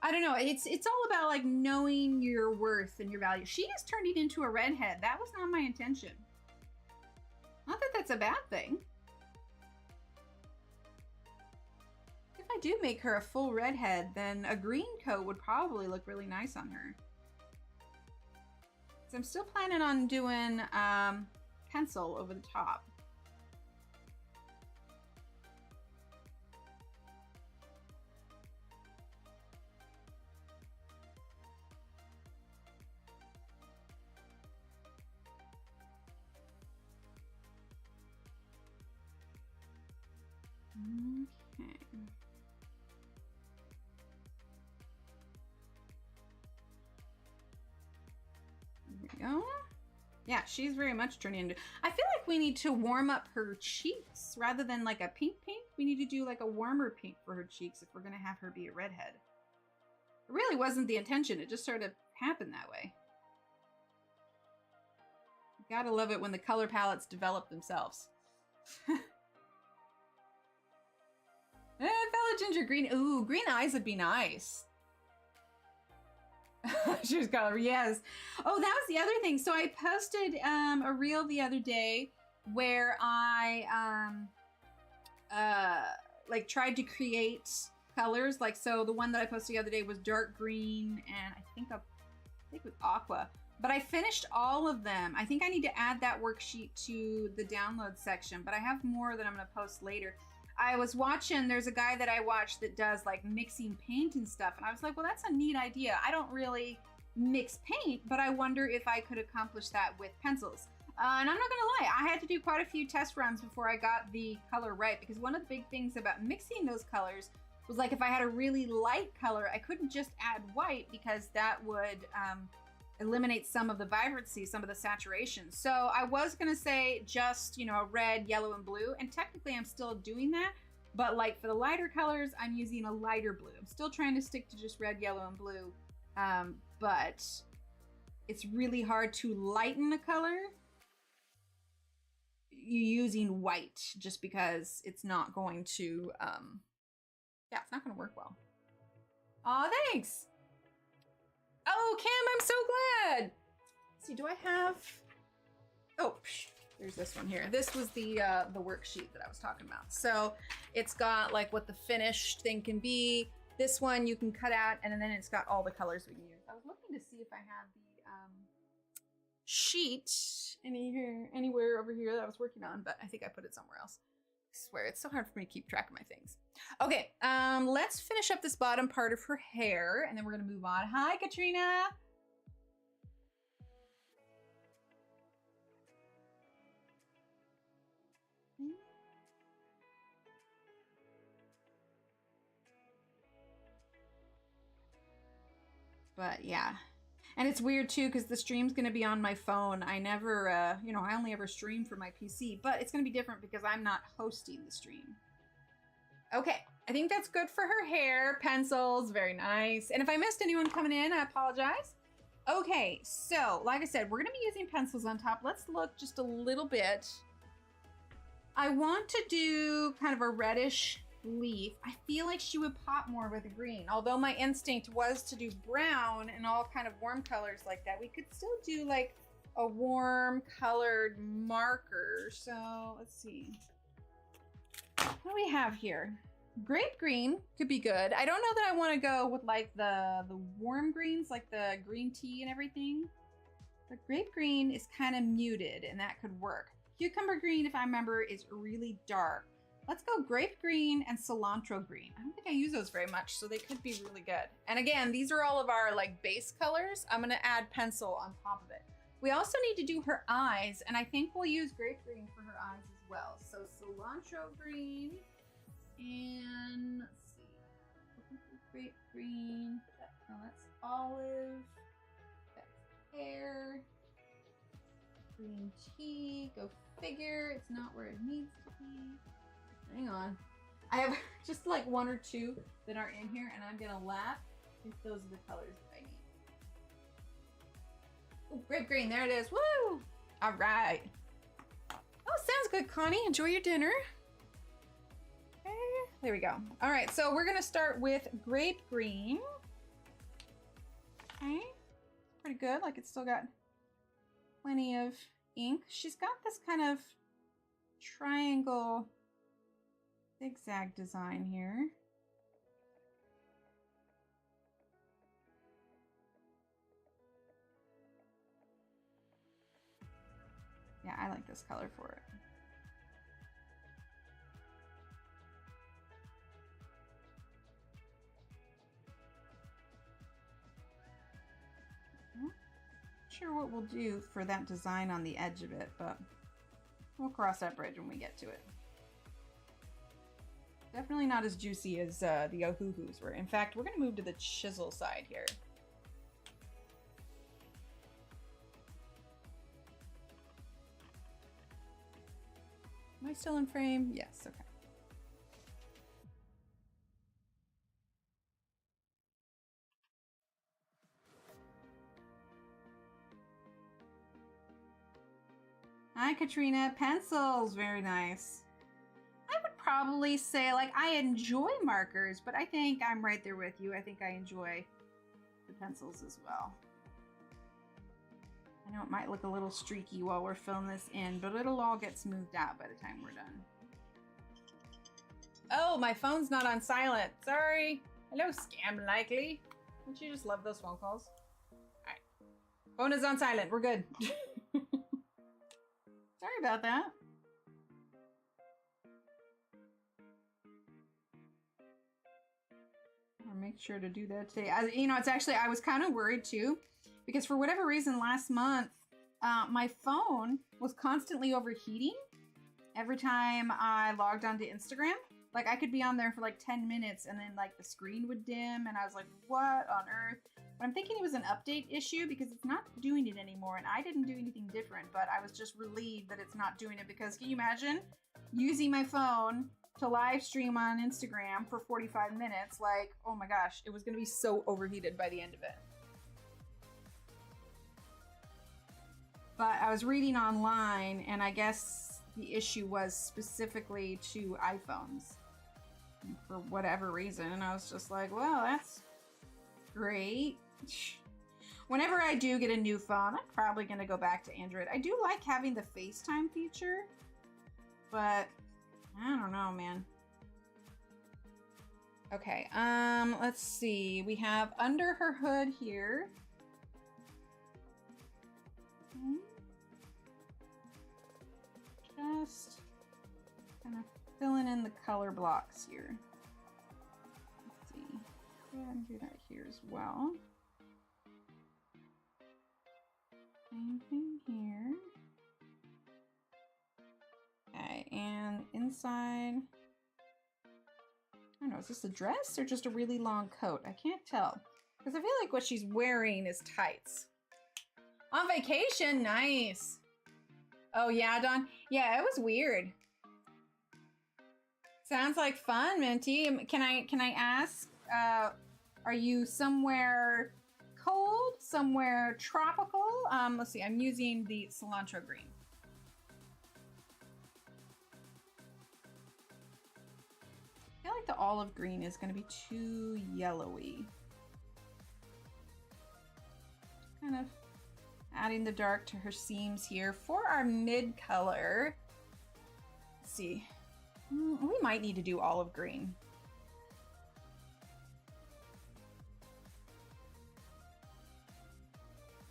I don't know. It's all about like knowing your worth and your value. She is turning into a redhead. That was not my intention. Not that that's a bad thing. If I do make her a full redhead, then a green coat would probably look really nice on her. So I'm still planning on doing pencil over the top. Okay. There we go. Yeah, she's very much turning into... I feel like we need to warm up her cheeks rather than like a pink. We need to do like a warmer pink for her cheeks if we're going to have her be a redhead. It really wasn't the intention. It just sort of happened that way. Gotta love it when the color palettes develop themselves. Fellow ginger green. Ooh, green eyes would be nice. She's color, yes. Oh, that was the other thing. So I posted a reel the other day where I like tried to create colors. Like, so the one that I posted the other day was dark green and I think with aqua. But I finished all of them. I think I need to add that worksheet to the download section, but I have more that I'm gonna post later. I was watching, there's a guy that I watch that does like mixing paint and stuff. And I was like, well, that's a neat idea. I don't really mix paint, but I wonder if I could accomplish that with pencils. And I'm not gonna lie, I had to do quite a few test runs before I got the color right, because one of the big things about mixing those colors was like if I had a really light color, I couldn't just add white because that would eliminate some of the vibrancy, some of the saturation. So I was gonna say just, you know, red, yellow, and blue, and technically I'm still doing that, but like for the lighter colors, I'm using a lighter blue. I'm still trying to stick to just red, yellow, and blue, but it's really hard to lighten a color using white just because it's not going to, yeah, it's not gonna work well. Aw, thanks! Oh, Kim, I'm so glad. Let's see, do I have? Oh, there's this one here. This was the worksheet that I was talking about. So it's got like what the finished thing can be. This one you can cut out, and then it's got all the colors we can use. I was looking to see if I had the sheet anywhere over here that I was working on, but I think I put it somewhere else. I swear, it's so hard for me to keep track of my things. Okay, let's finish up this bottom part of her hair, and then we're gonna move on. Hi, Katrina. But yeah, and it's weird too because the stream's gonna be on my phone. I never, you know, I only ever stream from my PC, but it's gonna be different because I'm not hosting the stream. Okay, I think that's good for her hair. Pencils, very nice. And if I missed anyone coming in, I apologize. Okay, so like I said, we're gonna be using pencils on top. Let's look just a little bit. I want to do kind of a reddish leaf. I feel like she would pop more with a green, although my instinct was to do brown and all kind of warm colors like that. We could still do like a warm colored marker. So let's see. What do we have here? Grape green could be good. I don't know that I want to go with like the warm greens, like the green tea and everything. But grape green is kind of muted and that could work. Cucumber green, if I remember, is really dark. Let's go grape green and cilantro green. I don't think I use those very much, so they could be really good. And again, these are all of our like base colors. I'm gonna add pencil on top of it. We also need to do her eyes, and I think we'll use grape green for her eyes as well. So cilantro green, and let's see, grape green. No, that's olive. That's pear. Green TNT. Go figure. It's not where it needs to be. Hang on. I have just like one or two that aren't in here, and I'm gonna laugh if those are the colors that I need. Oh, grape green. There it is. Woo! All right. Oh, sounds good, Connie. Enjoy your dinner. Okay, there we go. All right, so we're gonna start with grape green. Okay, pretty good. Like it's still got plenty of ink. She's got this kind of triangle zigzag design here. Yeah, I like this color for it. Not sure what we'll do for that design on the edge of it, but we'll cross that bridge when we get to it. Definitely not as juicy as the Ohuhus were. In fact, we're going to move to the chisel side here. Am I still in frame? Yes, okay. Hi, Katrina. Pencils, very nice. I would probably say, like, I enjoy markers, but I think I'm right there with you. I think I enjoy the pencils as well. I know it might look a little streaky while we're filling this in, but it'll all get smoothed out by the time we're done. Oh, my phone's not on silent. Sorry. Hello, scam likely. Don't you just love those phone calls? All right. Phone is on silent. We're good. Sorry about that. I'll make sure to do that today. You know, it's actually, I was kind of worried too, because for whatever reason last month, my phone was constantly overheating every time I logged onto Instagram. Like I could be on there for like 10 minutes and then like the screen would dim and I was like, what on earth? But I'm thinking it was an update issue because it's not doing it anymore and I didn't do anything different, but I was just relieved that it's not doing it because can you imagine using my phone to live stream on Instagram for 45 minutes? Like, oh my gosh, it was gonna be so overheated by the end of it. But I was reading online and I guess the issue was specifically to iPhones for whatever reason. And I was just like, well, that's great. Whenever I do get a new phone, I'm probably going to go back to Android. I do like having the FaceTime feature, but I don't know, man. Okay, let's see. We have under her hood here. Just kind of filling in the color blocks here. Let's see. Go ahead and do that here as well. Same thing here. Okay, and inside, I don't know, is this a dress or just a really long coat? I can't tell. Because I feel like what she's wearing is tights. On vacation, nice. Oh yeah, Dawn. Yeah, it was weird. Sounds like fun, Minty. Can I ask? Are you somewhere cold? Somewhere tropical? Let's see. I'm using the cilantro green. I feel like the olive green is going to be too yellowy. Kind of adding the dark to her seams here for our mid color. Let's see. We might need to do olive green.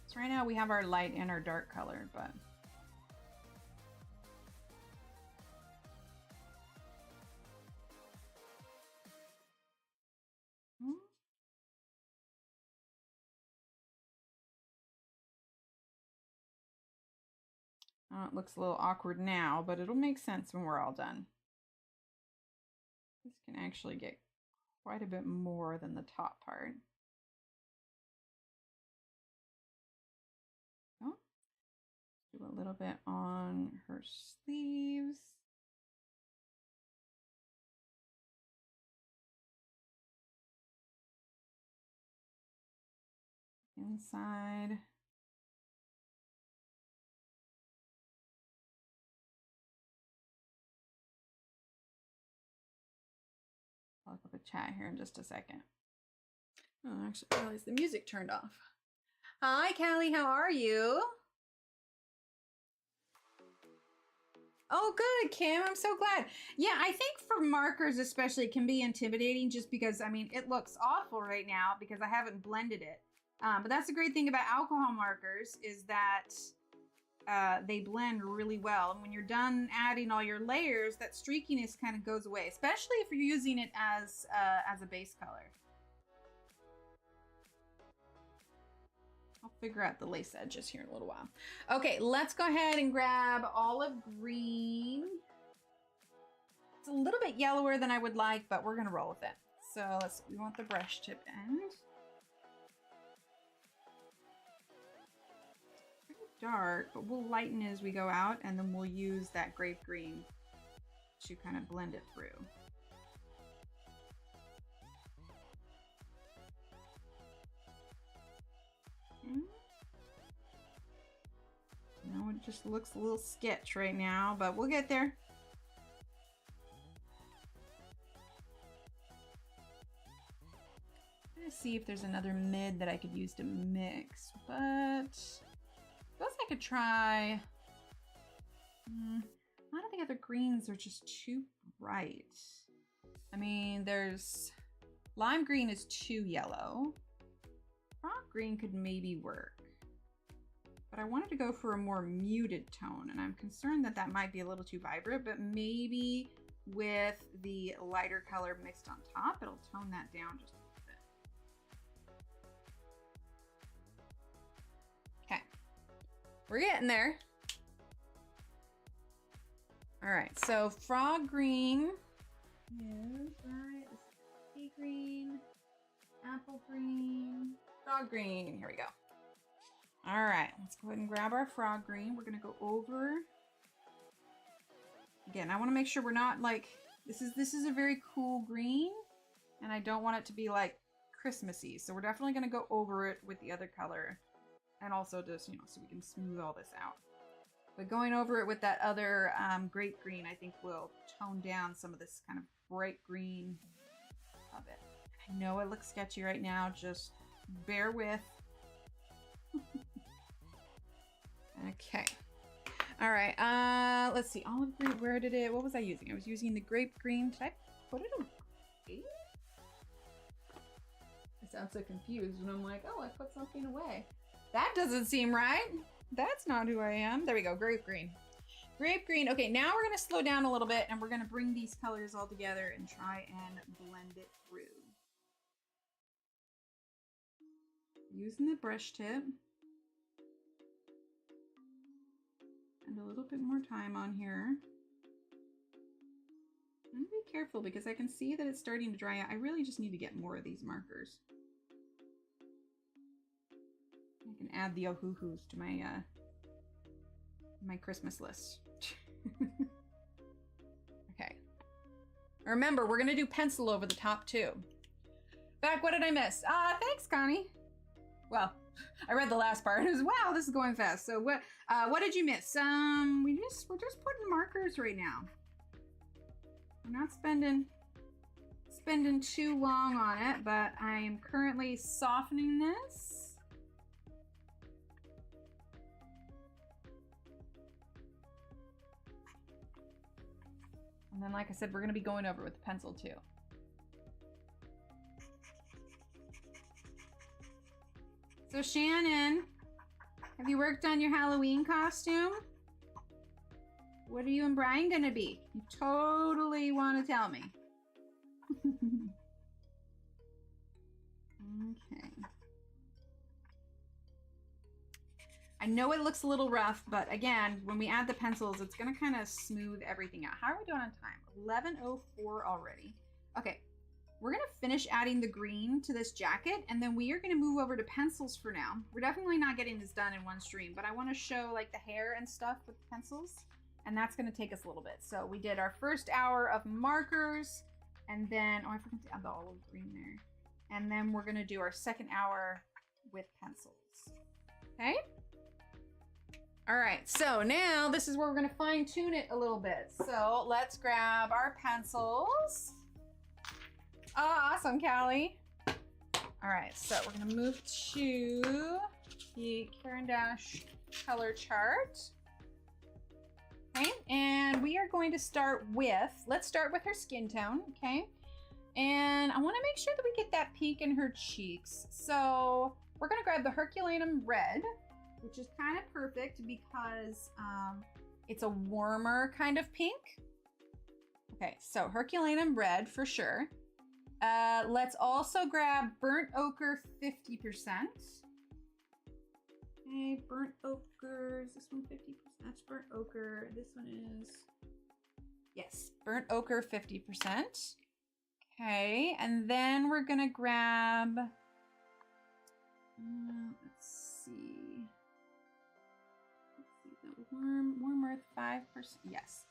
So right now we have our light and our dark color, but it looks a little awkward now, but it'll make sense when we're all done. This can actually get quite a bit more than the top part. Oh, do a little bit on her sleeves. Inside. I'll look up a chat here in just a second. Oh, I actually realized the music turned off. Hi, Callie, how are you? Oh, good, Kim. I'm so glad. Yeah, I think for markers especially, it can be intimidating just because, I mean, it looks awful right now because I haven't blended it. But that's the great thing about alcohol markers is that they blend really well. And when you're done adding all your layers, that streakiness kind of goes away, especially if you're using it as a base color. I'll figure out the lace edges here in a little while. Okay, let's go ahead and grab olive green. It's a little bit yellower than I would like, but we're gonna roll with it. So we want the brush tip end. Pretty dark, but we'll lighten as we go out, and then we'll use that grape green to kind of blend it through. No, it just looks a little sketch right now, but we'll get there. I'm gonna see if there's another mid that I could use to mix, but I suppose I could try. A lot of the other greens are just too bright. I mean, there's lime green is too yellow. Frog green could maybe work. But I wanted to go for a more muted tone, and I'm concerned that that might be a little too vibrant, but maybe with the lighter color mixed on top, it'll tone that down just a little bit. Okay, we're getting there. All right, so frog green is right. This is pea green, apple green, frog green. Here we go. All right, let's go ahead and grab our frog green. We're gonna go over. Again, I wanna make sure we're not like, this is a very cool green, and I don't want it to be like Christmassy. So we're definitely gonna go over it with the other color, and also just, you know, so we can smooth all this out. But going over it with that other grape green, I think will tone down some of this kind of bright green of it. I know it looks sketchy right now, just bear with. Okay. All right. Let's see. Olive green. Where did it? What was I using? I was using the grape green. Did I put it away? I sound so confused when I'm like, oh, I put something away. That doesn't seem right. That's not who I am. There we go. Grape green. Grape green. Okay, now we're gonna slow down a little bit, and we're gonna bring these colors all together and try and blend it through. Using the brush tip. And a little bit more time on here. I'm gonna be careful because I can see that it's starting to dry out. I really just need to get more of these markers. I can add the oh-hoo-hoos to my my Christmas list. Okay. Remember, we're gonna do pencil over the top too. Back, what did I miss? Thanks, Connie. Well, I read the last part. It was, wow, this is going fast. So what did you miss? We're just putting markers right now. We're not spending too long on it, but I am currently softening this. And then, like I said, we're going to be going over with the pencil too. So Shannon, have you worked on your Halloween costume? What are you and Brian gonna be? You totally want to tell me. Okay. I know it looks a little rough, but again, when we add the pencils, it's gonna kind of smooth everything out. How are we doing on time? 11:04 already. Okay, we're gonna finish adding the green to this jacket, and then we are gonna move over to pencils for now. We're definitely not getting this done in one stream, but I wanna show like the hair and stuff with pencils, and that's gonna take us a little bit. So we did our first hour of markers, and then, oh, I forgot to add the olive green there. And then we're gonna do our second hour with pencils, okay? All right, so now this is where we're gonna fine tune it a little bit. So let's grab our pencils. Oh, awesome, Callie. All right, so we're gonna move to the Caran D'Ache color chart. Okay, and we are going to start with, let's start with her skin tone, okay? And I wanna make sure that we get that pink in her cheeks. So we're gonna grab the Herculaneum Red, which is kind of perfect because it's a warmer kind of pink. Okay, so Herculaneum Red for sure. Let's also grab Burnt Ochre 50%. Okay, Burnt Ochre, is this one 50%? That's Burnt Ochre. This one is, yes, Burnt Ochre 50%. Okay, and then we're gonna grab, let's see, the warm earth 5%. Yes.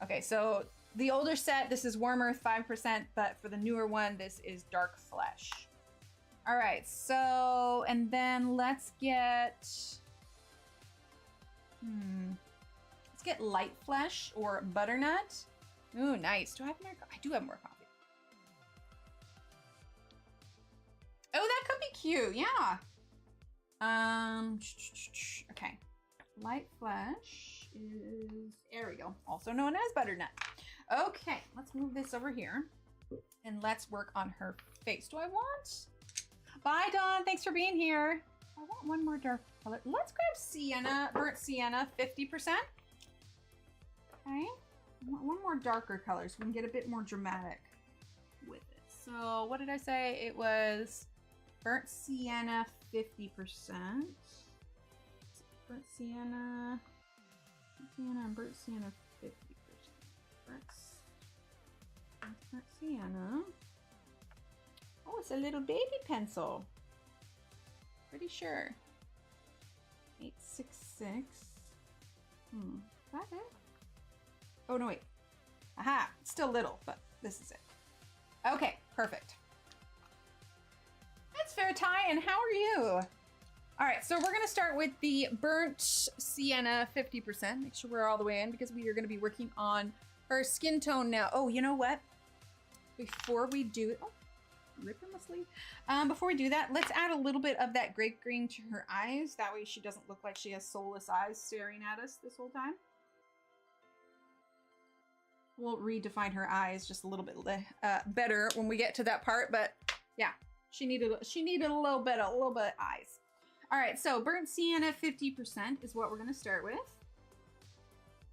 Okay, so the older set, this is warm earth 5%, but for the newer one, this is dark flesh. All right, so, and then let's get, let's get light flesh or butternut. Ooh, nice. Do I have more? I do have more coffee. Oh, that could be cute. Yeah. Okay. Light flesh is Ariel, also known as butternut. Okay, let's move this over here and let's work on her face. Do I want? Bye, Dawn. Thanks for being here. I want one more dark color. Let's grab sienna, burnt sienna, 50%. Okay. I want one more darker color so we can get a bit more dramatic with it. So what did I say? It was burnt sienna, 50%. Burnt sienna, and burnt sienna, 50%. Burnt sienna. Oh, it's a little baby pencil. Pretty sure. 866. Is that it? Oh, no, wait. Aha, it's still little, but this is it. Okay, perfect. That's fair, Ty, and how are you? All right, so we're gonna start with the burnt sienna 50%. Make sure we're all the way in because we are gonna be working on her skin tone now. Oh, you know what? Before we do it, oh, rip in the sleeve. Before we do that, let's add a little bit of that grape green to her eyes. That way she doesn't look like she has soulless eyes staring at us this whole time. We'll redefine her eyes just a little bit better when we get to that part, but yeah, she needed a little bit of eyes. All right, so burnt sienna 50% is what we're gonna start with.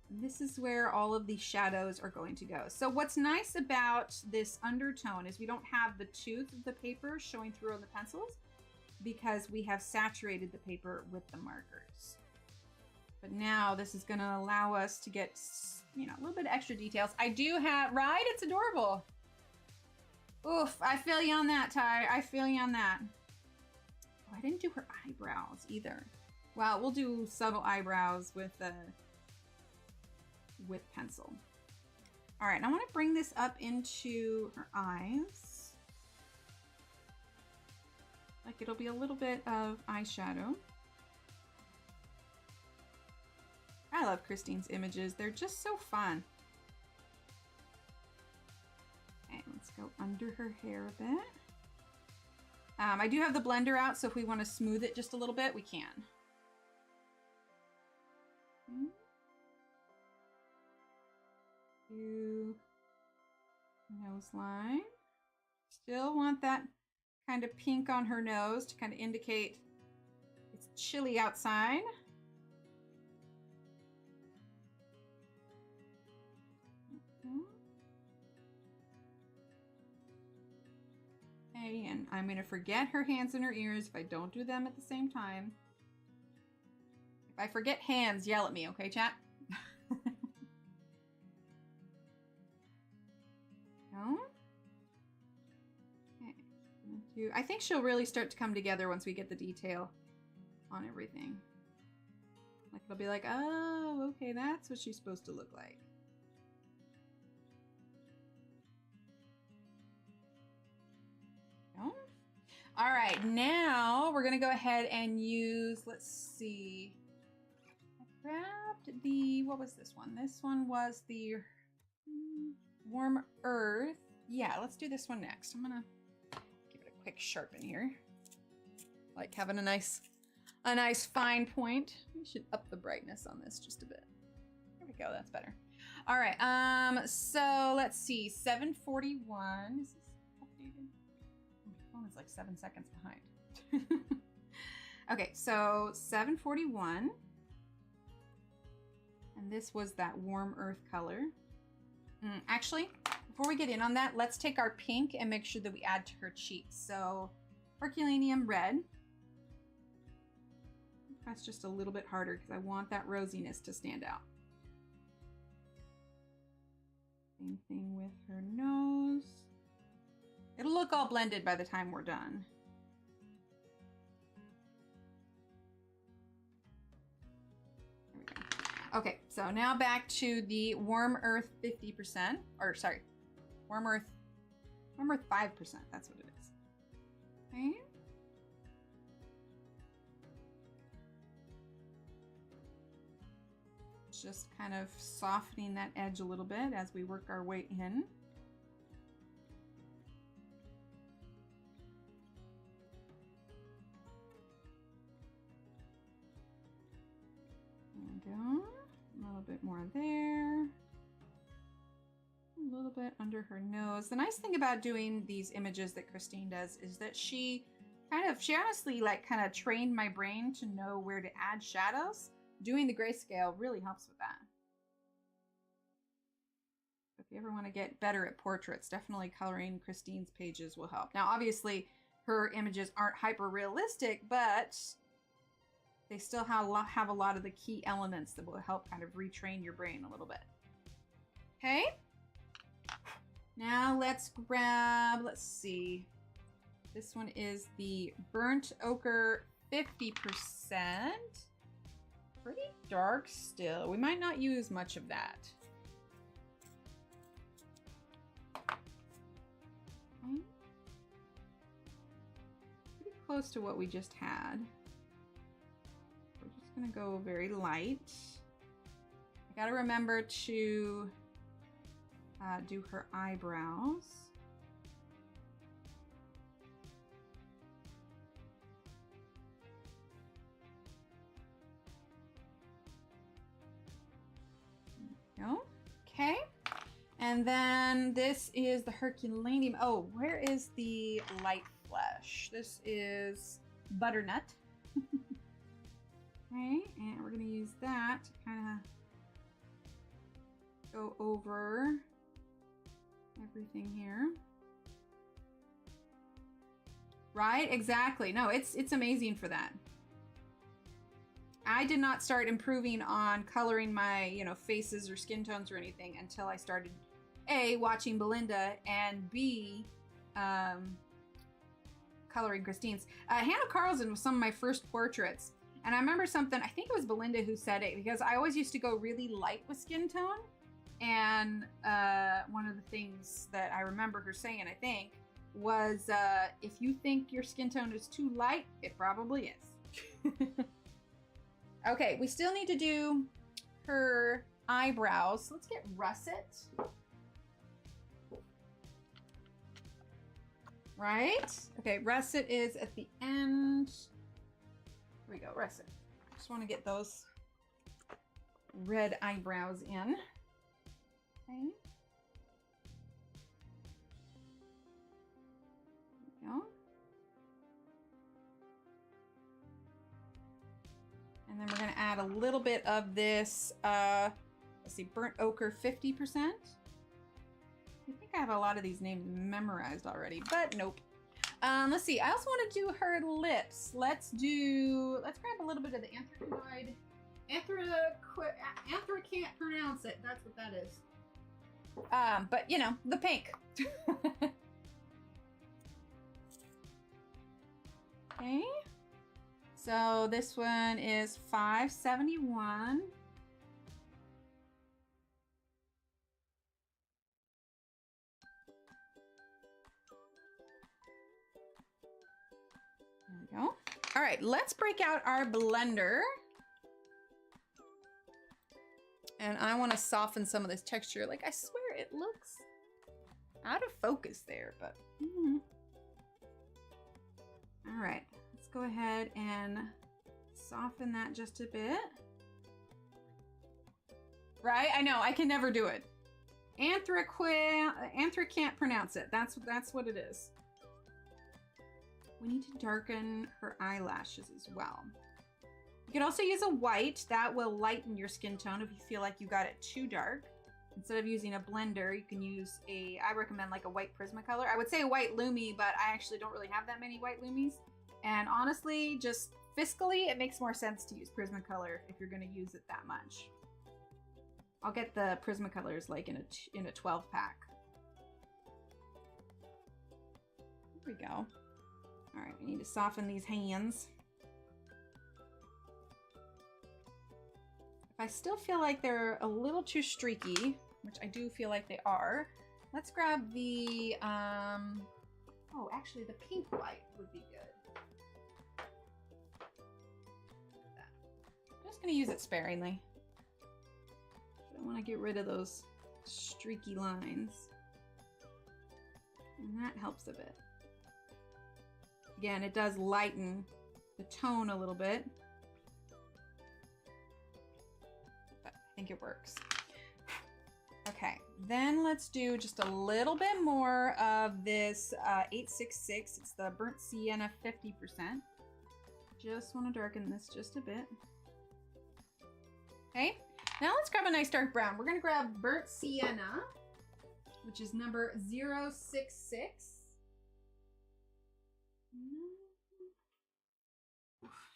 And this is where all of the shadows are going to go. So what's nice about this undertone is we don't have the tooth of the paper showing through on the pencils because we have saturated the paper with the markers. But now this is gonna allow us to get, you know, a little bit of extra details. I do have, right? It's adorable. Oof, I feel you on that, Ty. I feel you on that. Oh, I didn't do her eyebrows either. Well, we'll do subtle eyebrows with pencil. All right, I want to bring this up into her eyes. Like it'll be a little bit of eyeshadow. I love Christine's images. They're just so fun. Okay, let's go under her hair a bit. I do have the blender out, so if we want to smooth it just a little bit, we can. Okay. Do nose line. Still want that kind of pink on her nose to kind of indicate it's chilly outside. Okay, and I'm going to forget her hands and her ears if I don't do them at the same time. If I forget hands, yell at me, okay, chat? No? I think she'll really start to come together once we get the detail on everything. Like it'll be like, oh, okay, that's what she's supposed to look like. No? All right, now we're gonna go ahead and use, let's see. I grabbed the, what was this one? This one was the Warm Earth. Yeah, let's do this one next. I'm gonna give it a quick sharpen here. Like having a nice fine point. We should up the brightness on this just a bit. There we go, that's better. All right, so let's see, 7:41. Is this updated? My phone is like 7 seconds behind. Okay, so 7:41. And this was that Warm Earth color. Actually, before we get in on that, let's take our pink and make sure that we add to her cheeks. So, Herculaneum red. That's just a little bit harder because I want that rosiness to stand out. Same thing with her nose. It'll look all blended by the time we're done. There we go. Okay, so now back to the Warm Earth 50%, or sorry, Warm Earth 5%, that's what it is. Okay. Just kind of softening that edge a little bit as we work our way in. There we go. A little bit more there. A little bit under her nose. The nice thing about doing these images that Christine does is that she honestly like kind of trained my brain to know where to add shadows. Doing the grayscale really helps with that. If you ever want to get better at portraits, definitely coloring Christine's pages will help. Now, obviously, her images aren't hyper realistic, but they still have a lot of the key elements that will help kind of retrain your brain a little bit. Okay. Now let's grab, let's see. This one is the Burnt Ochre 50%. Pretty dark still. We might not use much of that. Okay. Pretty close to what we just had. We're just gonna go very light. I gotta remember to do her eyebrows. Okay, and then this is the Herculaneum. Oh, where is the light flesh? This is Butternut. Okay, and we're gonna use that to kind of go over everything here. Right, exactly. No, it's amazing for that. I did not start improving on coloring my, faces or skin tones or anything until I started A, watching Belinda, and B, coloring Christine's. Hannah Carlson was some of my first portraits. And I remember something, I think it was Belinda who said it, because I always used to go really light with skin tone. And one of the things that I remember her saying, I think, was if you think your skin tone is too light, it probably is. Okay, we still need to do her eyebrows. Let's get Russet. Right? Okay, Russet is at the end. Here we go, Russet. Just want to get those red eyebrows in. Okay. There we go. And then we're going to add a little bit of this, let's see, Burnt Ochre 50%. I think I have a lot of these names memorized already, but nope. Let's see, I also want to do her lips. Let's grab a little bit of the Anthracoid. Anthra can't pronounce it. That's what that is. But the pink. Okay. So this one is $5.71. There we go. All right, let's break out our blender. And I want to soften some of this texture. Like, I swear it looks out of focus there, but... All right, let's go ahead and soften that just a bit. Right? I know, I can never do it. Anthra can't pronounce it. That's what it is. We need to darken her eyelashes as well. You can also use a white. That will lighten your skin tone if you feel like you got it too dark. Instead of using a blender, you can use I recommend like a white Prismacolor. I would say a white Lumi, but I actually don't really have that many white Lumis. And honestly, just fiscally, it makes more sense to use Prismacolor if you're gonna use it that much. I'll get the Prismacolors like in a 12 pack. There we go. All right, we need to soften these hands. If I still feel like they're a little too streaky, which I do feel like they are, let's grab the, oh, actually the pink white would be good. I'm just gonna use it sparingly. I want to get rid of those streaky lines. And that helps a bit. Again, it does lighten the tone a little bit. But I think it works. Okay, then let's do just a little bit more of this 866. It's the Burnt Sienna 50%. Just want to darken this just a bit. Okay, now let's grab a nice dark brown. We're going to grab Burnt Sienna, which is number 066.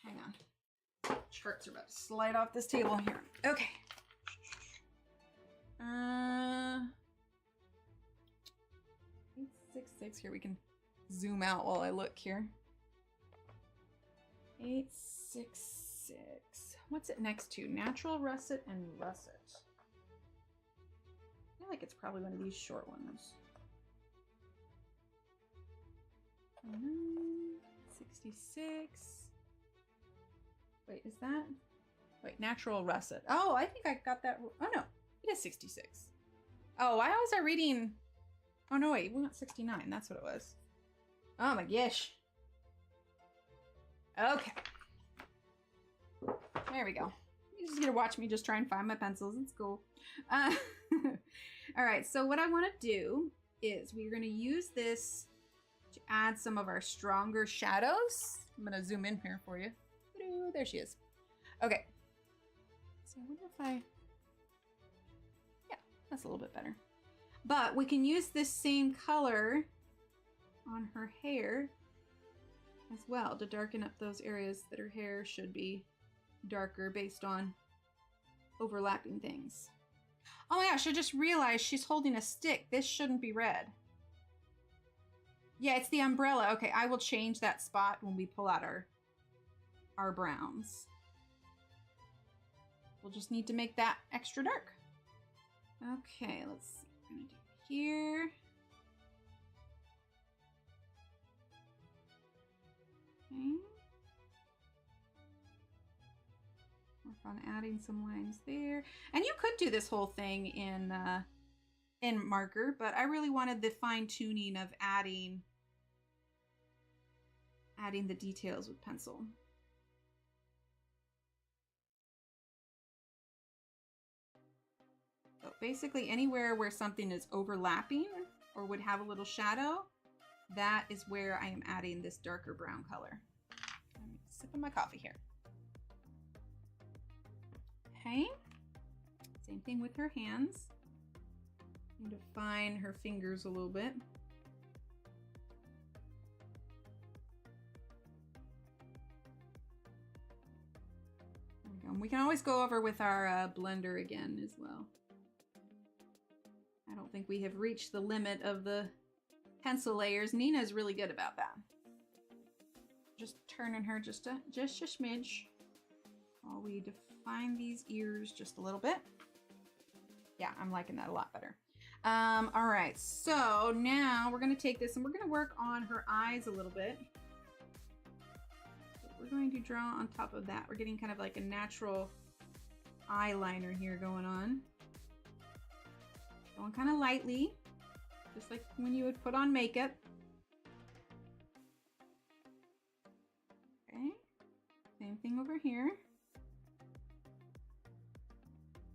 Hang on. Charts are about to slide off this table here. Okay. 866. Here, we can zoom out while I look here. 866. What's it next to? Natural Russet and Russet. I feel like it's probably one of these short ones. 66. Wait, is that? Wait, Natural Russet. Oh, I think I got that. Oh no, it is 66. Oh, why was I reading? Oh no, wait, we got 69. That's what it was. Oh my gosh. Okay. There we go. You're just gonna watch me just try and find my pencils. It's cool. All right, so what I want to do is we're gonna use this to add some of our stronger shadows. I'm gonna zoom in here for you. There she is. Okay. So I wonder if yeah, that's a little bit better. But we can use this same color on her hair as well to darken up those areas that her hair should be darker based on overlapping things. Oh my gosh, I just realized she's holding a stick. This shouldn't be red. Yeah, it's the umbrella. Okay, I will change that spot when we pull out our browns. We'll just need to make that extra dark. Okay, let's see what we're gonna do here. Okay. Work on adding some lines there. And you could do this whole thing in marker, but I really wanted the fine tuning of adding the details with pencil. So basically anywhere where something is overlapping or would have a little shadow, that is where I am adding this darker brown color. I'm sipping my coffee here. Okay, same thing with her hands. Need to define her fingers a little bit. There we go. And we can always go over with our blender again as well. I don't think we have reached the limit of the pencil layers. Nina's really good about that. just turning her just a smidge while we define these ears just a little bit. Yeah, I'm liking that a lot better. All right, so now we're gonna take this and we're gonna work on her eyes a little bit. We're going to draw on top of that. We're getting kind of like a natural eyeliner here going on. Going kind of lightly, just like when you would put on makeup. Okay, same thing over here.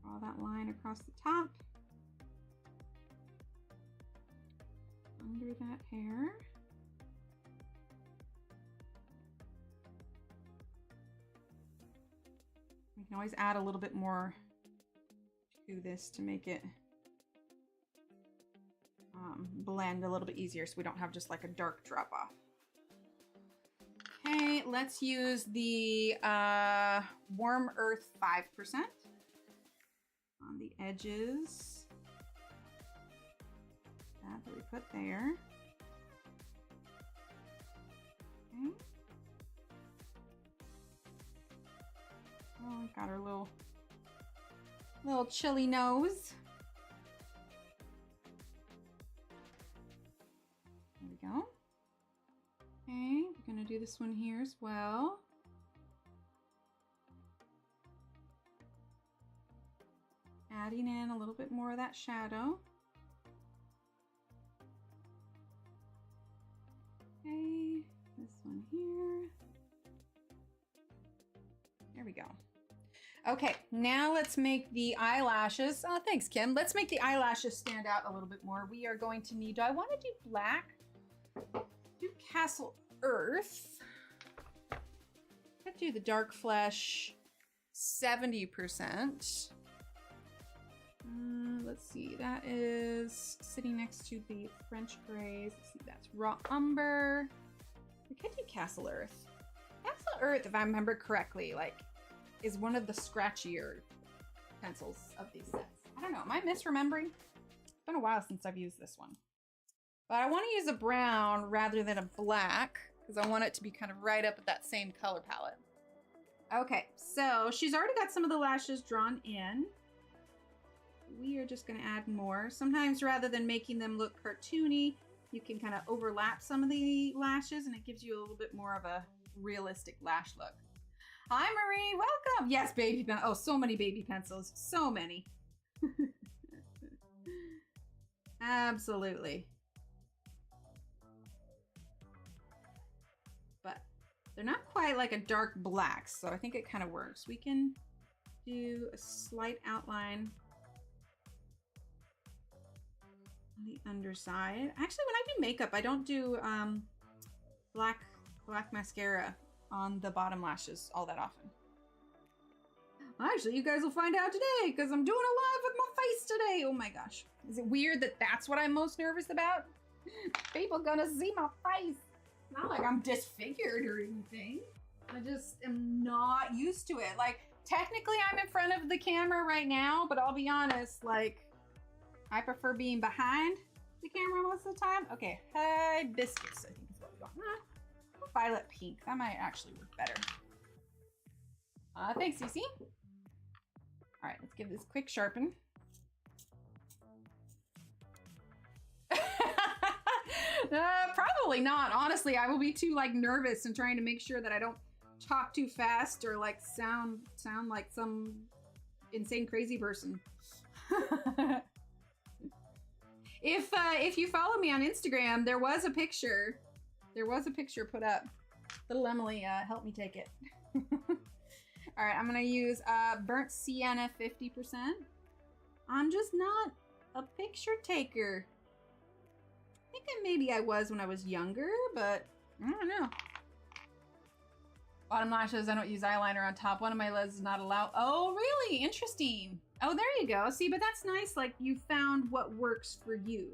Draw that line across the top. Under that hair. We can always add a little bit more to this to make it blend a little bit easier so we don't have just like a dark drop off. Okay, let's use the Warm Earth 5% on the edges. That we put there. Okay. Oh, got our little chilly nose. There we go. Okay, we're gonna do this one here as well. Adding in a little bit more of that shadow. Okay, this one here. There we go. Okay, now let's make the eyelashes. Oh, thanks, Kim. Let's make the eyelashes stand out a little bit more. We are going to need, do I want to do black? Do Castle Earth. Let's do the Dark Flesh 70%. Let's see, that is sitting next to the French Grays. Let's see, that's Raw Umber. We could do Castle Earth. Castle Earth, if I remember correctly, like, is one of the scratchier pencils of these sets. I don't know, am I misremembering? It's been a while since I've used this one. But I want to use a brown rather than a black because I want it to be kind of right up at that same color palette. Okay, so she's already got some of the lashes drawn in. We are just going to add more. Sometimes rather than making them look cartoony, you can kind of overlap some of the lashes and it gives you a little bit more of a realistic lash look. Hi, Marie. Welcome. Yes, baby pen. Oh, so many baby pencils. So many. Absolutely. But they're not quite like a dark black, so I think it kind of works. We can do a slight outline on the underside. Actually, when I do makeup, I don't do black mascara on the bottom lashes all that often. Actually, you guys will find out today because I'm doing a live with my face today. Oh my gosh. Is it weird that that's what I'm most nervous about? People gonna see my face. Not like I'm disfigured or anything. I just am not used to it. Like, technically I'm in front of the camera right now, but I'll be honest, like, I prefer being behind the camera most of the time. Okay, hibiscus, I think is what we want. Violet pink, that might actually work better. Thanks, Cece. All right, let's give this a quick sharpen. Probably not. Honestly, I will be too like nervous and trying to make sure that I don't talk too fast or like sound like some insane crazy person. If you follow me on Instagram, there was a picture put up. Little Emily helped me take it. All right, I'm gonna use burnt sienna 50%. I'm just not a picture taker. I think maybe I was when I was younger, but I don't know. Bottom lashes, I don't use eyeliner on top. One of my lids is not allowed. Oh, really? Interesting. Oh, there you go. See, but that's nice. Like, you found what works for you.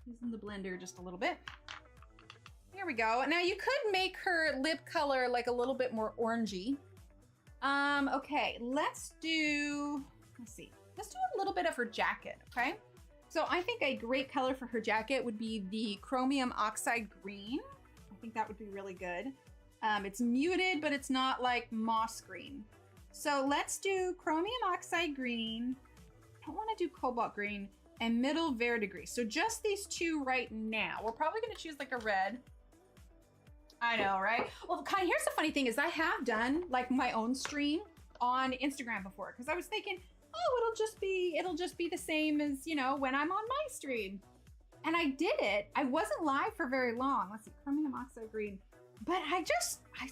Using the blender just a little bit. There we go. Now, you could make her lip color like a little bit more orangey. Okay, let's do a little bit of her jacket, okay? So I think a great color for her jacket would be the chromium oxide green. I think that would be really good. It's muted, but it's not like moss green. So let's do chromium oxide green. I don't want to do cobalt green and middle verdigris. So just these two right now. We're probably going to choose like a red. I know, right? Well, here's the funny thing is I have done like my own stream on Instagram before because I was thinking, oh, it'll just be the same as, you know, when I'm on my stream. And I did it. I wasn't live for very long. Let's see, chromium oxide green. But I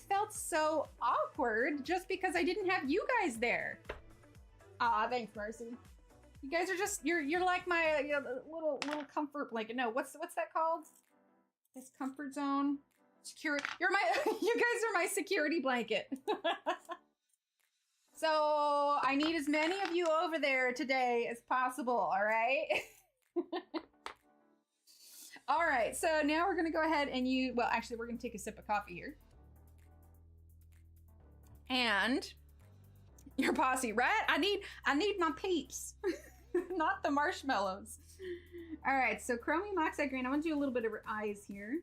felt so awkward just because I didn't have you guys there. Ah, thanks, Mercy. You guys are just, you're like my little comfort blanket. No, what's that called? This comfort zone? Security. You guys are my security blanket. So I need as many of you over there today as possible, all right? All right, so now we're gonna go ahead and well, actually we're gonna take a sip of coffee here. And your posse, right? I need my peeps, not the marshmallows. All right, so chromium oxide green. I want to do a little bit of her eyes here.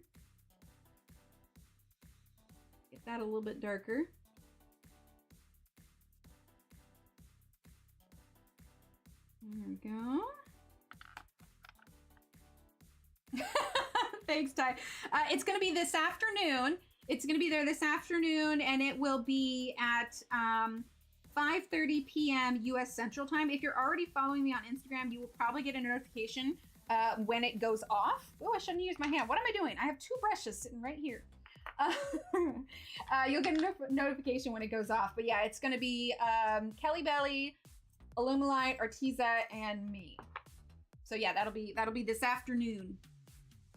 Get that a little bit darker. There we go. Thanks, Ty. It's going to be this afternoon. It's going to be there this afternoon, and it will be at 5:30 p.m. U.S. Central Time. If you're already following me on Instagram, you will probably get a notification when it goes off. Oh, I shouldn't use my hand. What am I doing? I have two brushes sitting right here. You'll get a notification when it goes off. But yeah, it's going to be Kelly Belly, Alumilite, Arteza, and me. So yeah, that'll be this afternoon.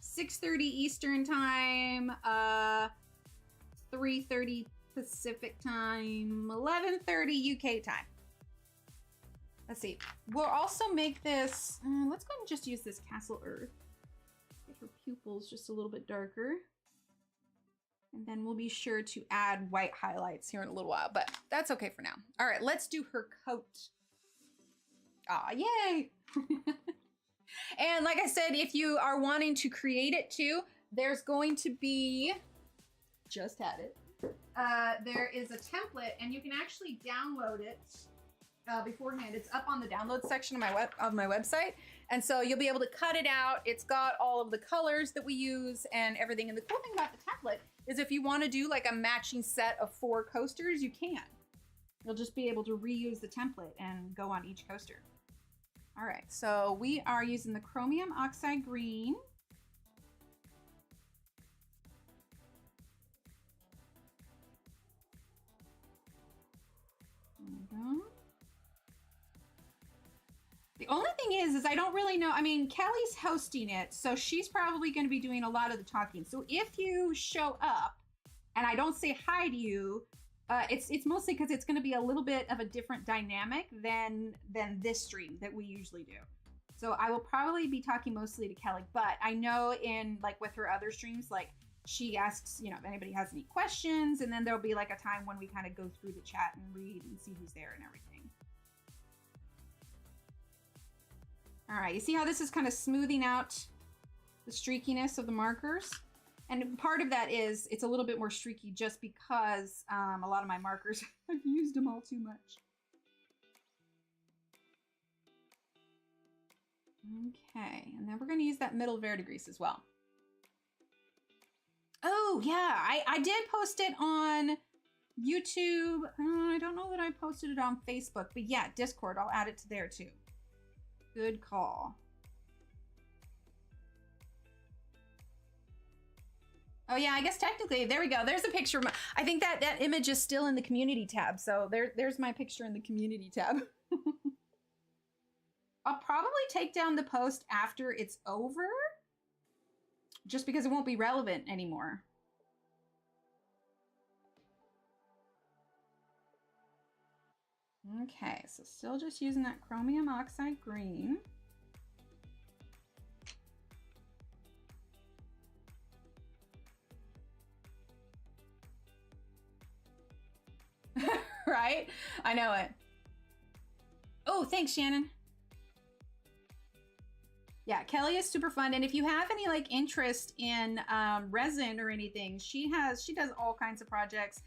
6:30 Eastern Time, 3:30 Pacific Time, 11:30 UK time. Let's see. We'll also make this, let's go ahead and just use this Castle Earth. Get her pupils just a little bit darker. And then we'll be sure to add white highlights here in a little while, but that's okay for now. All right, let's do her coat. Aw, yay! And like I said, if you are wanting to create it too, there's going to be, just had it, there is a template and you can actually download it beforehand. It's up on the download section of my website. And so you'll be able to cut it out. It's got all of the colors that we use and everything. And the cool thing about the template is if you want to do like a matching set of 4 coasters, you can. You'll just be able to reuse the template and go on each coaster. All right, so we are using the chromium oxide green. There we go. The only thing is I don't really know. I mean, Kelly's hosting it, so she's probably going to be doing a lot of the talking. So if you show up and I don't say hi to you, it's mostly because it's going to be a little bit of a different dynamic than this stream that we usually do. So I will probably be talking mostly to Kelly, but I know in like with her other streams, like she asks, you know, if anybody has any questions, and then there'll be like a time when we kind of go through the chat and read and see who's there and everything. All right, you see how this is kind of smoothing out the streakiness of the markers? And part of that is it's a little bit more streaky just because a lot of my markers, I've used them all too much. Okay, and then we're going to use that middle verdigris as well. Oh, yeah, I did post it on YouTube. I don't know that I posted it on Facebook, but yeah, Discord, I'll add it to there too. Good call. Oh yeah, I guess technically, there we go. There's a picture. I think that image is still in the community tab. So there's my picture in the community tab. I'll probably take down the post after it's over, just because it won't be relevant anymore. Okay, so still just using that chromium oxide green. Right? I know it. Oh, thanks, Shannon. Yeah, Kelly is super fun. And if you have any like interest in resin or anything, she does all kinds of projects.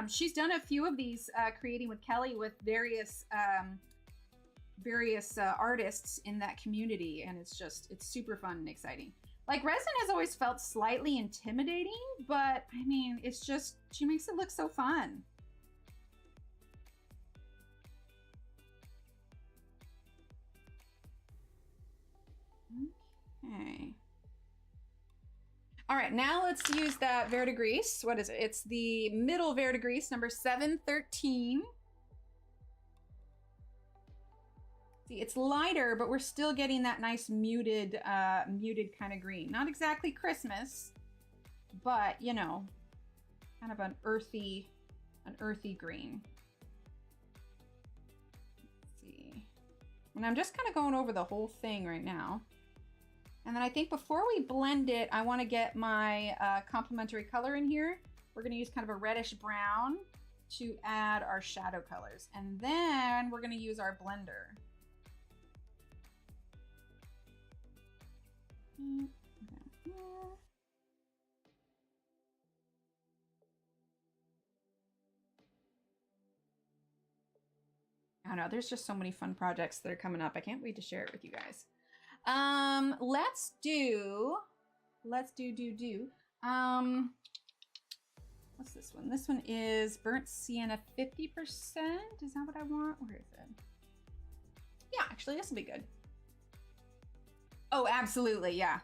She's done a few of these creating with Kelly with various artists in that community, and it's super fun and exciting. Like, resin has always felt slightly intimidating, but I mean, it's just, she makes it look so fun. Okay. All right, now let's use that verdigris. What is it? It's the middle verdigris, number 713. See, it's lighter, but we're still getting that nice muted kind of green. Not exactly Christmas, but you know, kind of an earthy green. Let's see. And I'm just kind of going over the whole thing right now. And then I think before we blend it, I want to get my complementary color in here. We're going to use kind of a reddish brown to add our shadow colors. And then we're going to use our blender. I don't know, there's just so many fun projects that are coming up. I can't wait to share it with you guys. Let's do what's this one? This one is burnt sienna 50%. Is that what I want? Where is it? Yeah, actually this will be good. Oh, absolutely, yeah.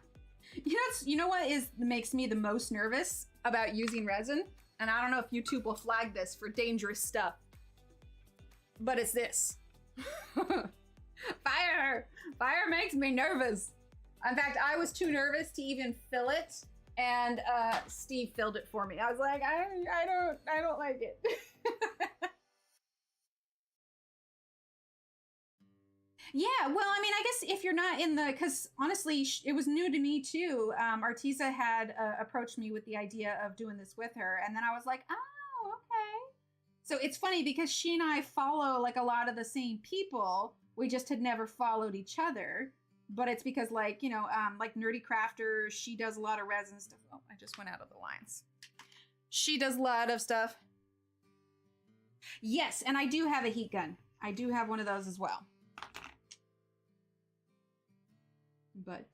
You know what makes me the most nervous about using resin? And I don't know if YouTube will flag this for dangerous stuff, but it's this. Fire makes me nervous. In fact, I was too nervous to even fill it, and Steve filled it for me. I was like, I don't like it. Yeah, well, I mean, I guess if you're not in the, because honestly, it was new to me too. Artisa had approached me with the idea of doing this with her, and then I was like, oh, okay. So it's funny because she and I follow like a lot of the same people. We just had never followed each other, but it's because like, you know, like Nerdy Crafter, she does a lot of resin stuff. Oh, I just went out of the lines. She does a lot of stuff. Yes, and I do have a heat gun. I do have one of those as well. But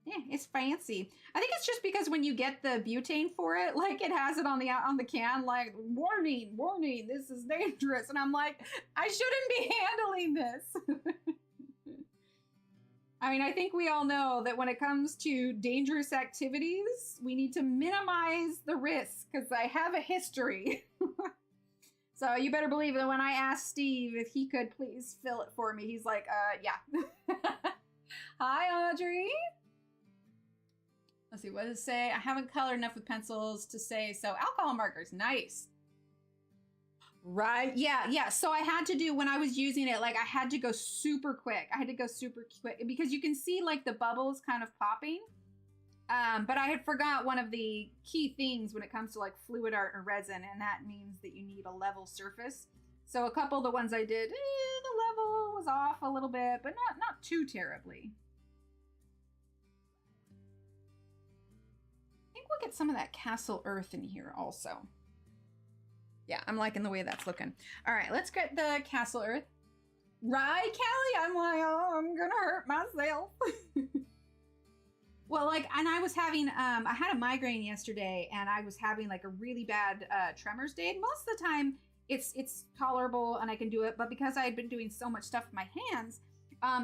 yeah, it's fancy. I think it's just because when you get the butane for it, like it has it on the can, like warning, this is dangerous, and I'm like, I shouldn't be handling this. I mean, I think we all know that when it comes to dangerous activities, we need to minimize the risk because I have a history. So you better believe that when I asked Steve if he could please fill it for me, he's like, yeah. Hi, Audrey. Let's see, what does it say? I haven't colored enough with pencils to say so. Alcohol markers, nice. Right, yeah. So I had to do, when I was using it, like I had to go super quick. Because you can see like the bubbles kind of popping. But I had forgot one of the key things when it comes to like fluid art or resin, and that means that you need a level surface. So a couple of the ones I did, the level was off a little bit, but not too terribly. I think we'll get some of that castle earth in here also. Yeah, I'm liking the way that's looking. All right, let's get the castle earth. Right, Kelly? I'm like, oh, I'm gonna hurt myself. Well, like, and I was having, I had a migraine yesterday, and I was having like a really bad tremors day. Most of the time, it's tolerable and I can do it, but because I had been doing so much stuff with my hands,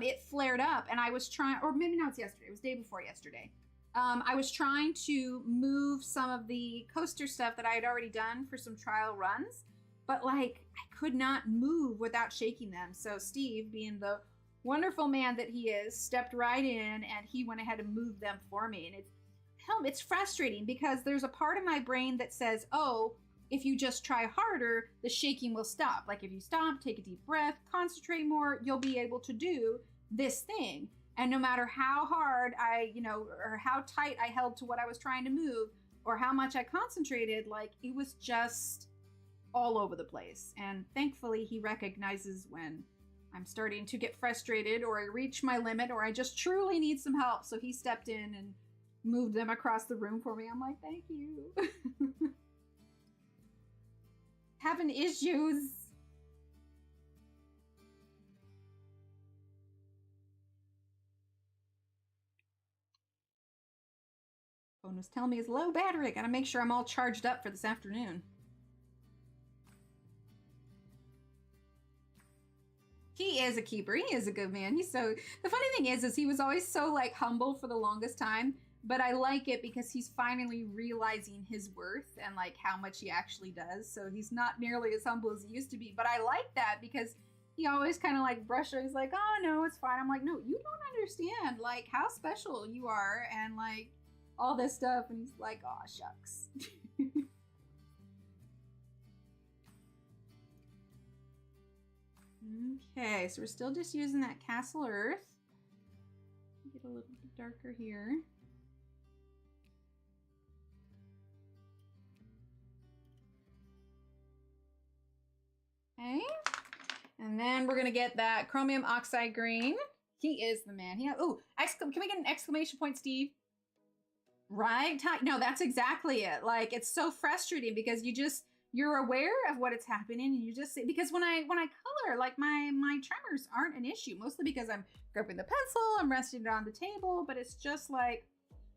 it flared up, and I was trying, or maybe not yesterday, it was the day before yesterday. I was trying to move some of the coaster stuff that I had already done for some trial runs, but like I could not move without shaking them. So Steve, being the wonderful man that he is, stepped right in and he went ahead and moved them for me. And it's frustrating because there's a part of my brain that says, oh, if you just try harder, the shaking will stop. Like if you stop, take a deep breath, concentrate more, you'll be able to do this thing. And no matter how hard or how tight I held to what I was trying to move, or how much I concentrated, like it was just all over the place. And thankfully he recognizes when I'm starting to get frustrated, or I reach my limit, or I just truly need some help. So he stepped in and moved them across the room for me. I'm like, thank you. Having issues. Phone was telling me it's low battery. I gotta make sure I'm all charged up for this afternoon. He is a keeper. He is a good man. He's so... The funny thing is he was always so, like, humble for the longest time. But I like it because he's finally realizing his worth and, like, how much he actually does. So he's not nearly as humble as he used to be. But I like that because he always kind of, like, brushes. He's like, oh, no, it's fine. I'm like, no, you don't understand, like, how special you are and, like, all this stuff. And he's like, oh, shucks. Okay, so we're still just using that Castle Earth. Get a little bit darker here. Okay, and then we're gonna get that chromium oxide green. He is the man. Ooh, can we get an exclamation point, Steve? Right? No, that's exactly it. Like, it's so frustrating because you're aware of what is happening and you just see, because when I color, like my tremors aren't an issue, mostly because I'm gripping the pencil, I'm resting it on the table, but it's just like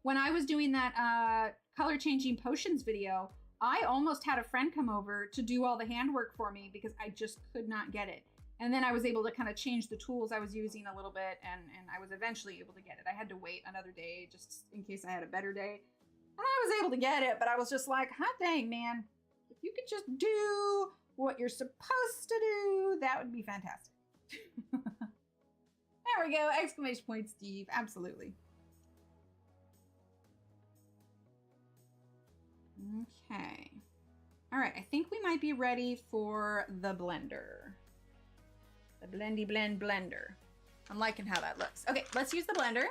when I was doing that color changing potions video, I almost had a friend come over to do all the handwork for me because I just could not get it. And then I was able to kind of change the tools I was using a little bit, and I was eventually able to get it. I had to wait another day just in case I had a better day. And I was able to get it, but I was just like, hot dang, man. If you could just do what you're supposed to do, that would be fantastic. There we go. Exclamation point, Steve. Absolutely. Okay. All right. I think we might be ready for the blender. The blendy blend blender. I'm liking how that looks. Okay, let's use the blender.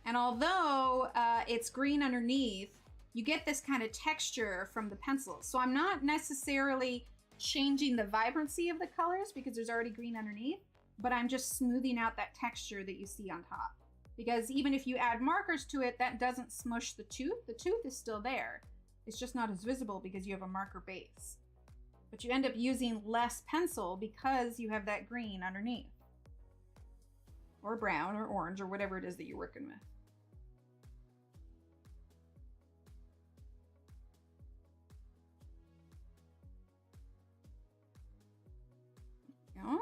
And although it's green underneath, you get this kind of texture from the pencils. So I'm not necessarily changing the vibrancy of the colors because there's already green underneath, but I'm just smoothing out that texture that you see on top. Because even if you add markers to it, that doesn't smush the tooth. The tooth is still there. It's just not as visible because you have a marker base. But you end up using less pencil because you have that green underneath. Or brown or orange or whatever it is that you're working with. Go.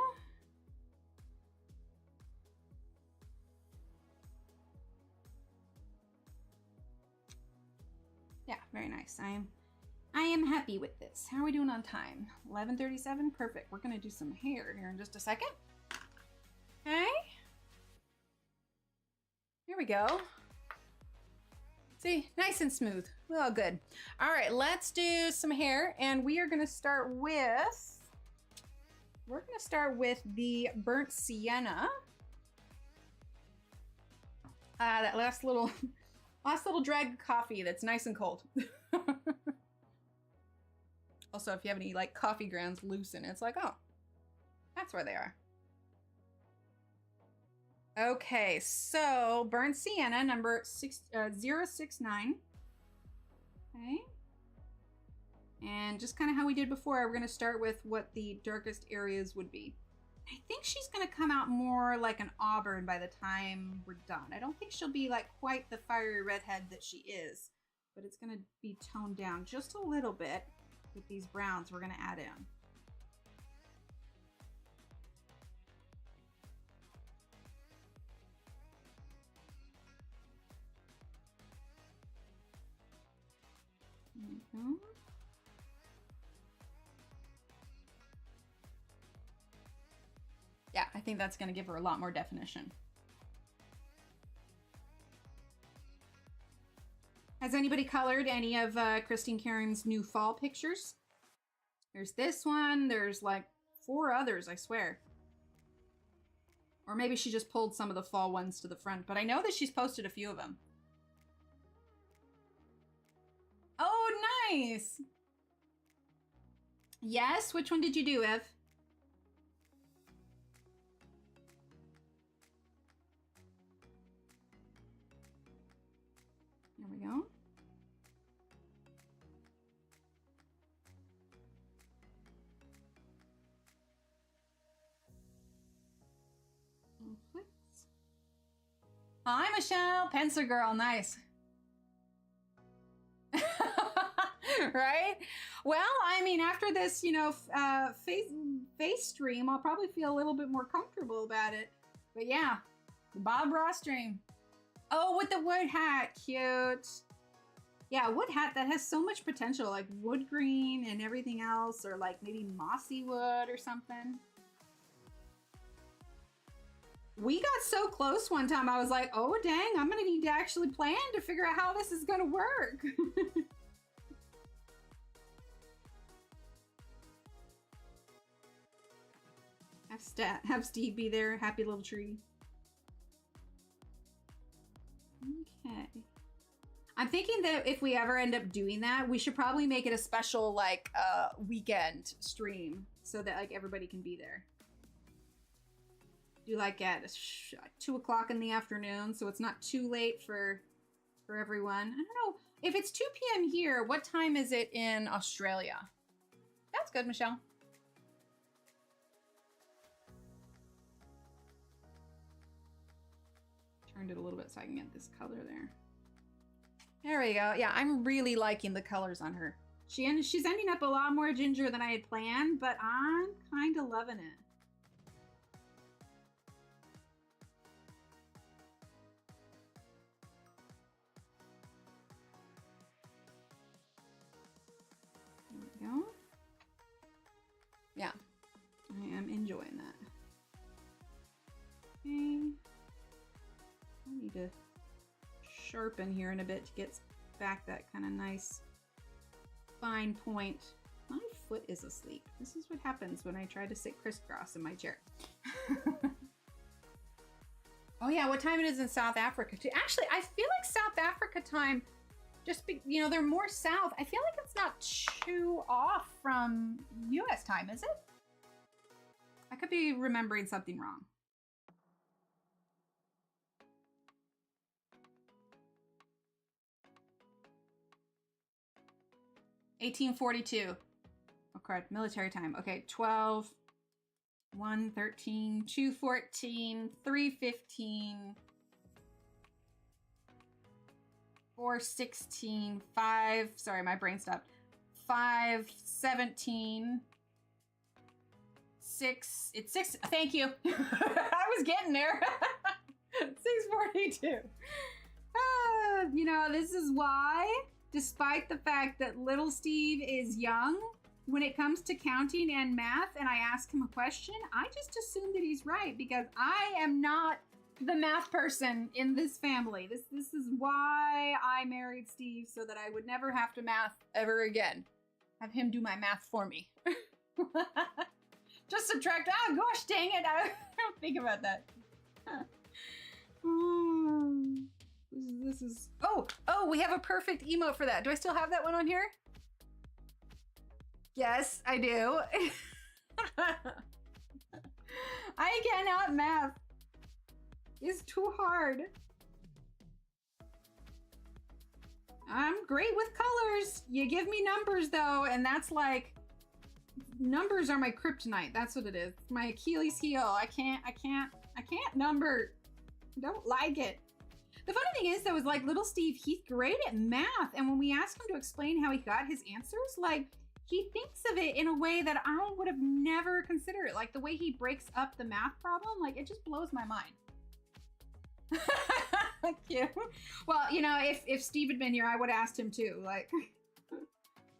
Yeah, very nice. I am happy with this. How are we doing on time? 11:37. Perfect. We're gonna do some hair here in just a second. Okay. Here we go. See, nice and smooth. Well, good. All right, let's do some hair, and we are gonna start with. We're gonna start with the burnt sienna. That last little drag of coffee that's nice and cold. Also, if you have any like coffee grounds loose in it, it's like, oh, that's where they are. Okay, so burnt sienna number 069. Okay. And just kind of how we did before, we're going to start with what the darkest areas would be. I think she's going to come out more like an auburn by the time we're done. I don't think she'll be like quite the fiery redhead that she is, but it's going to be toned down just a little bit with these browns we're going to add in. There we go. Yeah, I think that's going to give her a lot more definition. Has anybody colored any of Christine Karron's new fall pictures? There's this one. There's like 4 others, I swear. Or maybe she just pulled some of the fall ones to the front, but I know that she's posted a few of them. Oh, Nice. Yes, which one did you do, Ev? There we go. Hi, Michelle. Pencil girl. Nice. Right? Well, I mean, after this, you know, face stream, I'll probably feel a little bit more comfortable about it. But yeah, the Bob Ross stream. Oh, with the wood hat. Cute. Yeah, wood hat that has so much potential, like wood green and everything else, or like maybe mossy wood or something. We got so close one time, I was like, oh dang, I'm gonna need to actually plan to figure out how this is gonna work. Have Steve be there, happy little tree. Okay. I'm thinking that if we ever end up doing that, we should probably make it a special like weekend stream so that like everybody can be there. Do like at 2 o'clock in the afternoon, so it's not too late for everyone. I don't know if it's 2 p.m. here. What time is it in Australia? That's good, Michelle. Turned it a little bit so I can get this color there. There we go. Yeah, I'm really liking the colors on her. She's ending up a lot more ginger than I had planned, but I'm kind of loving it. There we go. Yeah, I am enjoying that. Okay. I need to sharpen here in a bit to get back that kind of nice fine point. My foot is asleep. This is what happens when I try to sit crisscross in my chair. Oh yeah, what time it is in South Africa too. Actually, I feel like South Africa time, you know, they're more south. I feel like it's not too off from US time, is it? I could be remembering something wrong. $1842. Oh, correct. Military time. Okay, 12, 1, 13, 2, 14, 3, 15, 4, 16, 5. Sorry, my brain stopped. 5, 17, 6. It's 6. Thank you. I was getting there. 6:42. You know, this is why, despite the fact that little Steve is young, when it comes to counting and math and I ask him a question, I just assume that he's right because I am not the math person in this family. This is why I married Steve, so that I would never have to math ever again. Have him do my math for me. Just subtract. Oh gosh, dang it. I don't think about that. This is oh, we have a perfect emote for that. Do I still have that one on here? Yes, I do. I cannot math. It's too hard. I'm great with colors. You give me numbers though, and that's like, numbers are my kryptonite. That's what it is. My Achilles heel. I can't number. I don't like it. The funny thing is though, is like little Steve, he's great at math. And when we ask him to explain how he got his answers, like he thinks of it in a way that I would have never considered it. Like the way he breaks up the math problem, like it just blows my mind. Cute. Well, you know, if Steve had been here, I would have asked him too. Like,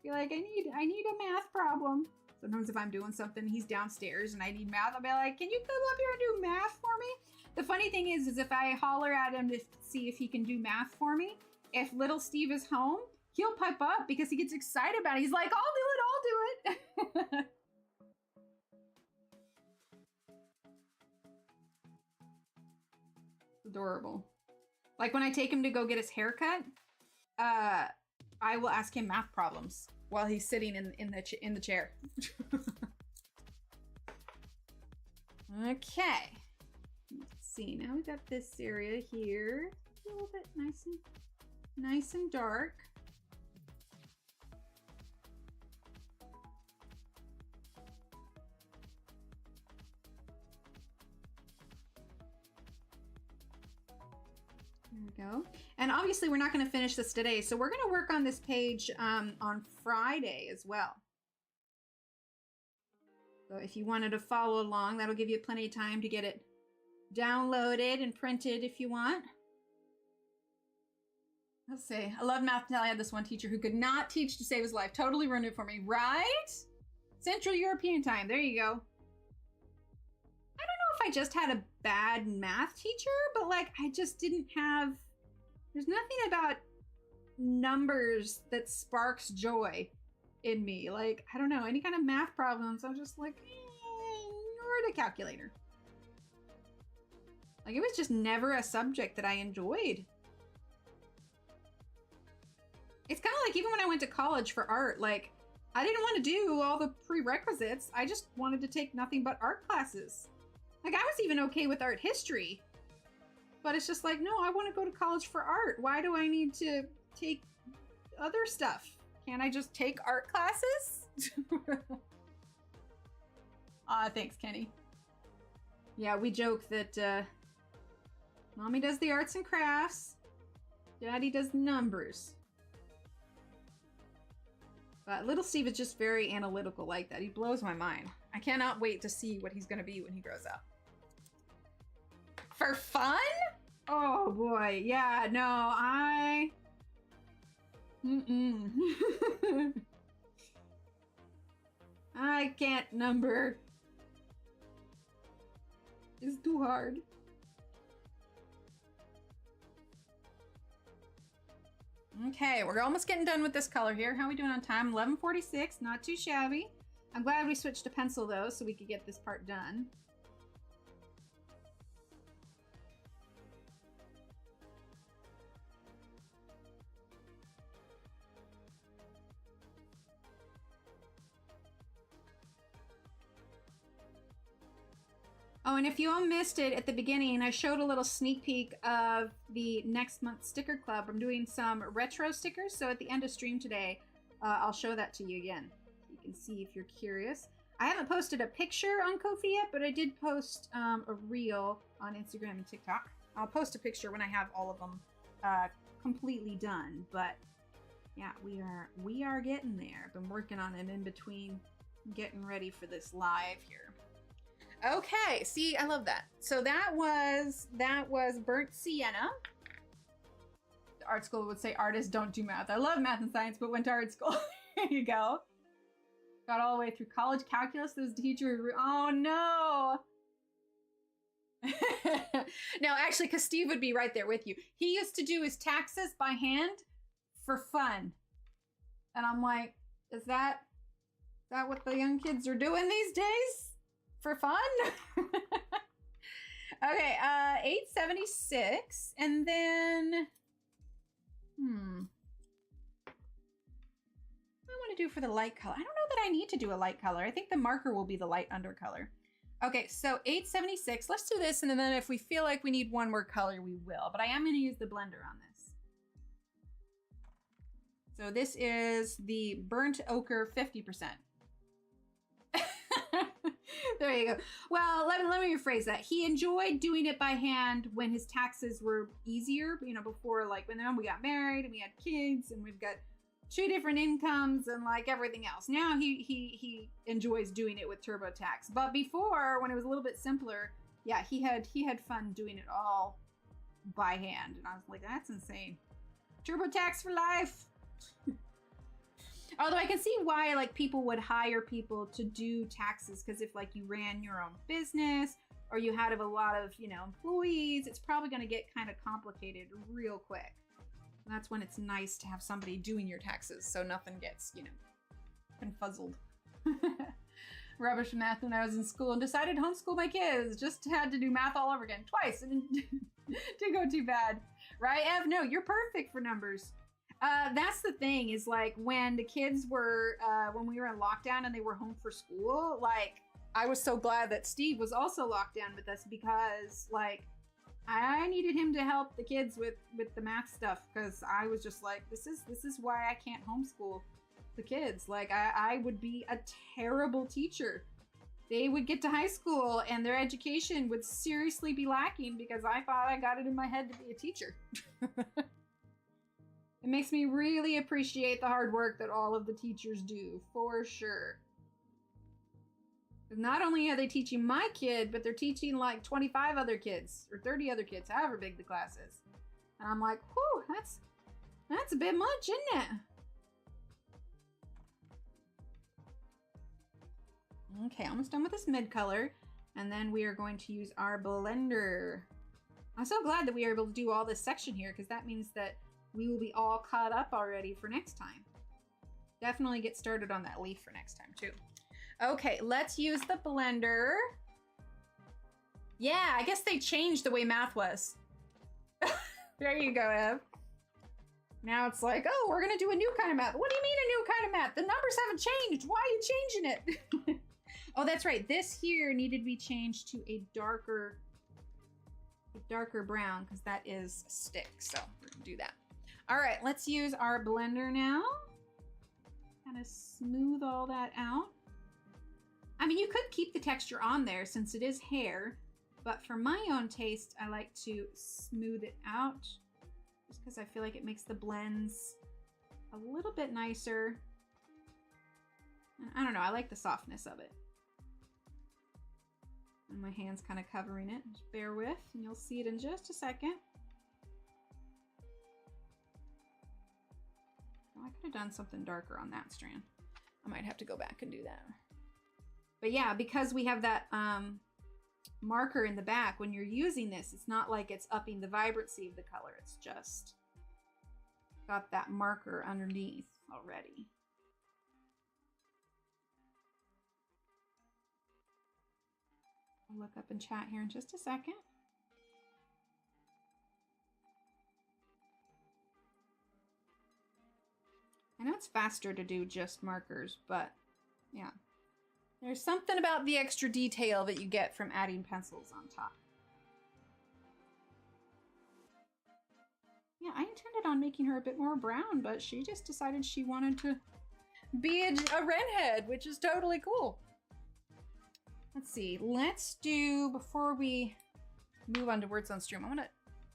be like, I need a math problem. Sometimes if I'm doing something, he's downstairs and I need math, I'll be like, can you come up here and do math for me? The funny thing is if I holler at him to see if he can do math for me, if little Steve is home, he'll pipe up because he gets excited about it. He's like, I'll do it. Adorable. Like when I take him to go get his haircut, I I will ask him math problems while he's sitting in the chair. Okay. Let's see. Now we got this area here. A little bit nice and dark. There we go. And obviously we're not going to finish this today, so we're going to work on this page on Friday as well. So if you wanted to follow along, that'll give you plenty of time to get it downloaded and printed if you want. Let's see. I love math until I had this one teacher who could not teach to save his life. Totally ruined it for me, right? Central European time. There you go. I don't know if I just had a bad math teacher, but like I just didn't have, there's nothing about numbers that sparks joy in me. Like, I don't know, any kind of math problems, I'm just like, or the calculator. Like, it was just never a subject that I enjoyed. It's kind of like even when I went to college for art, like, I didn't want to do all the prerequisites. I just wanted to take nothing but art classes. Like, I was even okay with art history. But it's just like, no, I want to go to college for art. Why do I need to take other stuff? Can't I just take art classes? Thanks, Kenny. Yeah, we joke that Mommy does the arts and crafts, Daddy does numbers. But little Steve is just very analytical like that. He blows my mind. I cannot wait to see what he's going to be when he grows up. For fun? Oh boy, yeah, no, I can't number. It's too hard. Okay, we're almost getting done with this color here. How are we doing on time? 11:46, not too shabby. I'm glad we switched to pencil though, so we could get this part done. Oh, and if you all missed it at the beginning, I showed a little sneak peek of the next month's sticker club. I'm doing some retro stickers, so at the end of stream today, I'll show that to you again. You can see if you're curious. I haven't posted a picture on Ko-fi yet, but I did post a reel on Instagram and TikTok. I'll post a picture when I have all of them completely done, but yeah, we are getting there. Been working on it in between getting ready for this live here. Okay, see, I love that. So that was burnt sienna. The art school would say artists don't do math. I love math and science, but went to art school. There you go. Got all the way through college calculus. This teacher, oh no. No, actually, because Steve would be right there with you. He used to do his taxes by hand for fun. And I'm like, is that what the young kids are doing these days? For fun? Okay, 876, and then, what do I want to do for the light color? I don't know that I need to do a light color. I think the marker will be the light undercolor. Okay, so 876, let's do this, and then if we feel like we need one more color, we will, but I am going to use the blender on this. So this is the burnt ochre 50%. There you go. Well, let me rephrase that. He enjoyed doing it by hand when his taxes were easier, you know, before, like, when we got married and we had kids and we've got 2 different incomes and like everything else. Now he enjoys doing it with TurboTax. But before, when it was a little bit simpler, yeah, he had fun doing it all by hand. And I was like, that's insane. TurboTax for life. Although I can see why, like, people would hire people to do taxes, because if, like, you ran your own business or you had a lot of, you know, employees, it's probably going to get kind of complicated real quick. And that's when it's nice to have somebody doing your taxes so nothing gets, you know, confuzzled. Rubbish math when I was in school and decided to homeschool my kids. Just had to do math all over again twice. And it didn't go too bad. Right, Ev? No, you're perfect for numbers. That's the thing is like when the kids were, when we were in lockdown and they were home for school, like I was so glad that Steve was also locked down with us because like I needed him to help the kids with the math stuff because I was just like, this is why I can't homeschool the kids. Like I would be a terrible teacher. They would get to high school and their education would seriously be lacking because I thought I got it in my head to be a teacher. It makes me really appreciate the hard work that all of the teachers do, for sure. Not only are they teaching my kid, but they're teaching like 25 other kids or 30 other kids, however big the class is. And I'm like, whew, that's a bit much, isn't it? Okay, almost done with this mid color. And then we are going to use our blender. I'm so glad that we are able to do all this section here because that means that we will be all caught up already for next time. Definitely get started on that leaf for next time too. Okay, let's use the blender. Yeah, I guess they changed the way math was. There you go, Ev. Now it's like, oh, we're gonna do a new kind of math. What do you mean a new kind of math? The numbers haven't changed. Why are you changing it? Oh, that's right. This here needed to be changed to a darker brown because that is stick. So we're gonna do that. All right, let's use our blender now. Kind of smooth all that out. I mean, you could keep the texture on there since it is hair, but for my own taste, I like to smooth it out just because I feel like it makes the blends a little bit nicer. And I don't know, I like the softness of it. And my hand's kind of covering it. Just bear with, and you'll see it in just a second. Oh, I could have done something darker on that strand. I might have to go back and do that. But yeah, because we have that marker in the back, when you're using this, it's not like it's upping the vibrancy of the color. It's just got that marker underneath already. I'll look up in chat here in just a second. I know it's faster to do just markers, but yeah. There's something about the extra detail that you get from adding pencils on top. Yeah, I intended on making her a bit more brown, but she just decided she wanted to be a redhead, which is totally cool. Let's see, let's do, before we move on to words on stream, I want to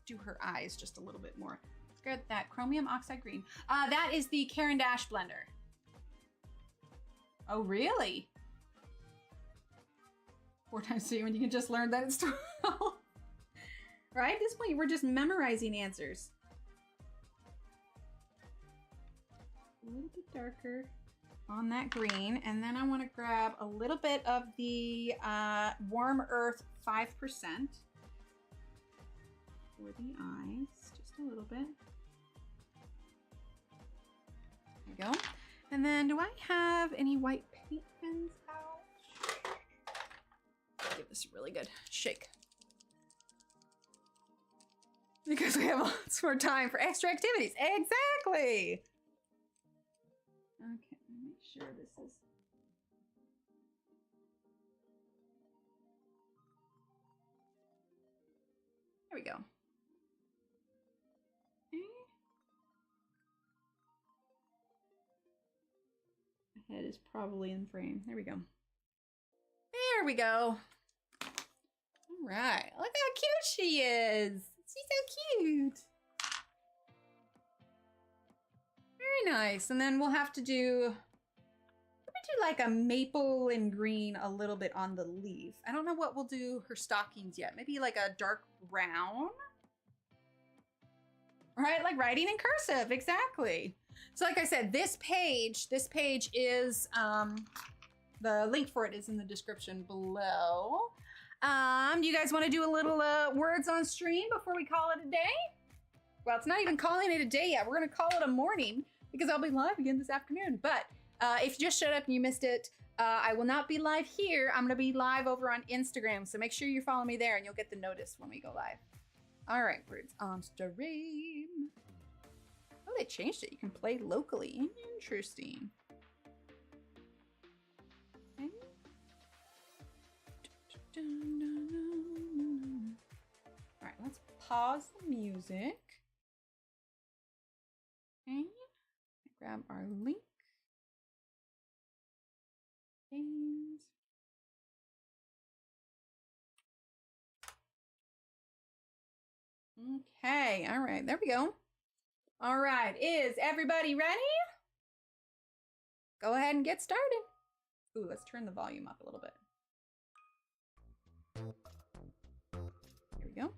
do her eyes just a little bit more. Let's get that chromium oxide green. That is the Caran D'Ache blender. Oh, really? 4 times 2 when you can just learn that it's 12. Right? At this point, we're just memorizing answers. A little bit darker on that green, and then I want to grab a little bit of the Warm Earth 5% for the eyes, just a little bit. There we go. And then, do I have any white paint pens out? Give this a really good shake. Because we have lots more time for extra activities. Exactly! Okay, make sure this is... There we go. Okay. My head is probably in frame. There we go. There we go. All right. Look how cute she is. She's so cute. Very nice. And then we'll have to do like a maple and green a little bit on the leaf. I don't know what we'll do her stockings yet. Maybe like a dark brown. Right? Like writing in cursive. Exactly. So like I said, this page is the link for it is in the description below. Do you guys want to do a little words on stream before we call it a day? Well, it's not even calling it a day yet. We're going to call it a morning because I'll be live again this afternoon. But if you just showed up and you missed it, I will not be live here. I'm going to be live over on Instagram. So make sure you follow me there and you'll get the notice when we go live. All right, words on stream. Oh, they changed it. You can play locally. Interesting. Okay. All right, let's pause the music. Okay. Grab our link. Games. Okay, all right, there we go. All right, is everybody ready? Go ahead and get started. Ooh, let's turn the volume up a little bit. Here we go.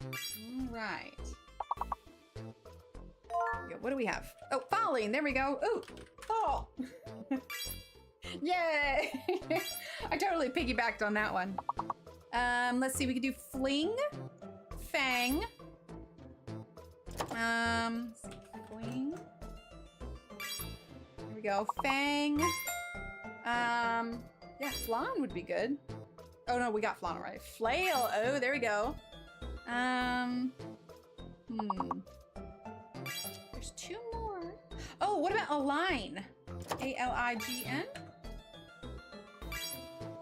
All right. What do we have? Oh, falling. There we go. Ooh, fall. Yay! I totally piggybacked on that one. Let's see. We could do fling, fang. Fling. There we go. Fang. Yeah, flan would be good. Oh no, we got flan already. Flail. Oh, there we go. There's two more. Oh, what about align? A-L-I-G-N?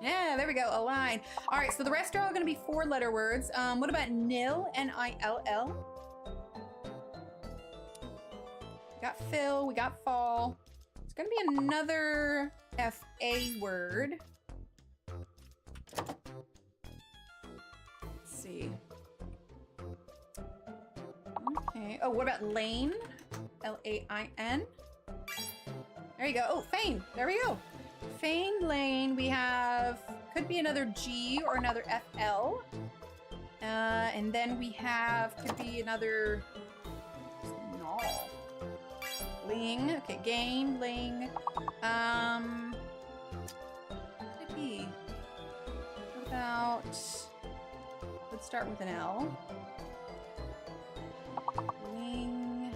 Yeah, there we go, align. All right, so the rest are all gonna be 4-letter words. What about nil, N-I-L-L? We got fill, we got fall. It's gonna be another F-A word. Let's see. Okay, oh, what about lane? L-A-I-N? There you go. Oh, feign. There we go. Feign lane. We have, could be another G or another F-L. And then we have, could be another, no. Ling. Okay, gain, ling. Could be. What about, let's start with an L. Ling.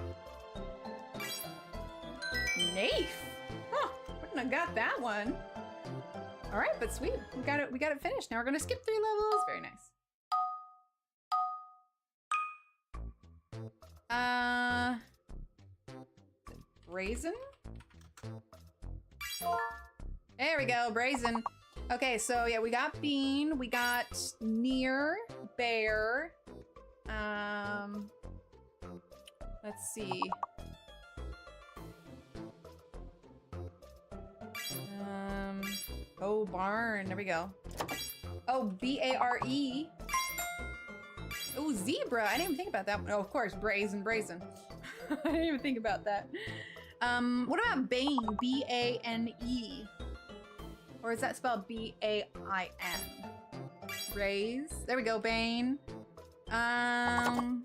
Nafe. Huh, wouldn't have got that one. All right, but sweet. We got it finished. Now we're gonna skip 3 levels. Very nice. Brazen? There we go, brazen. Okay, so yeah, we got bean, we got near, bear. Let's see. Oh, barn. There we go. Oh, B-A-R-E. Oh, zebra. I didn't even think about that one. Oh, of course, brazen. I didn't even think about that. What about bane? B-A-N-E. Or is that spelled B-A-I-N? Raise. There we go, bane. Let's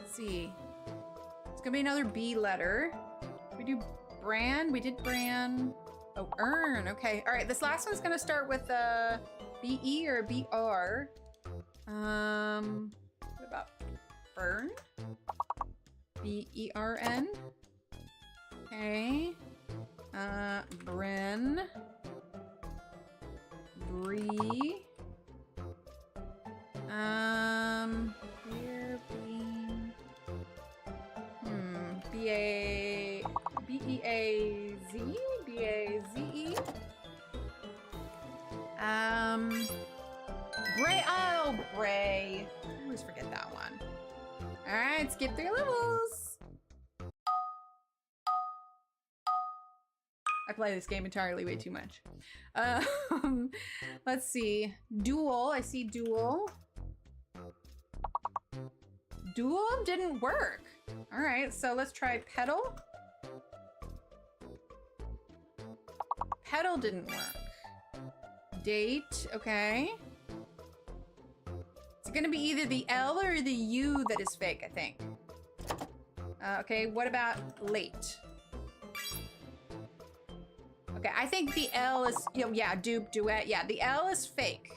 see. It's gonna be another B letter. We do brand. We did brand. Oh, earn. Okay. All right. This last one's gonna start with B-E or B-R. What about burn? B-E-R-N. Okay. Bren. Bree. Beer, bean. B-A... B-E-A-Z? B-A-Z-E? Bray. Oh, Bray. I always forget that one. All right, skip 3 levels. I play this game entirely way too much. Let's see. Dual. I see dual. Dual didn't work. All right, so let's try pedal. Pedal didn't work. Date. Okay. It's gonna be either the L or the U that is fake, I think. Okay, what about late? Okay, I think the L is, yeah, dupe, duet. Yeah, the L is fake.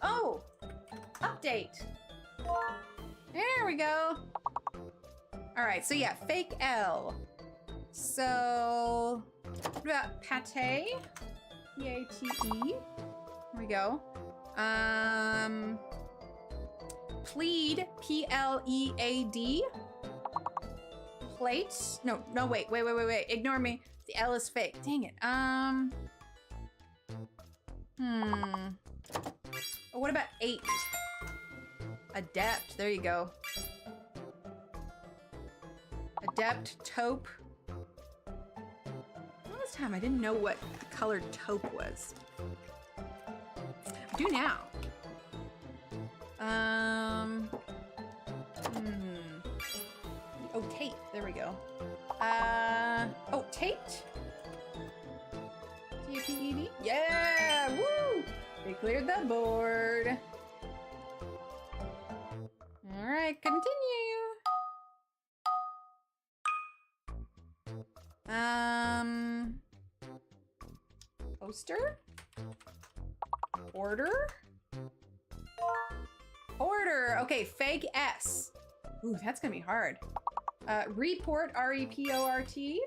Oh, update. There we go. All right, so yeah, fake L. So, what about pate? P-A-T-E. Here we go. Plead, P-L-E-A-D. Plate. No, wait. Ignore me. The L is fake. Dang it. What about 8? Adept. There you go. Adept, taupe. All this time I didn't know what the color taupe was. I do now. Oh, Tate. There we go. Oh, Tate. T-A-P-E-D? Yeah! Woo! They cleared the board. All right, continue. Poster? Order? Order. Okay, fake S. Ooh, that's gonna be hard. Report, R-E-P-O-R-T.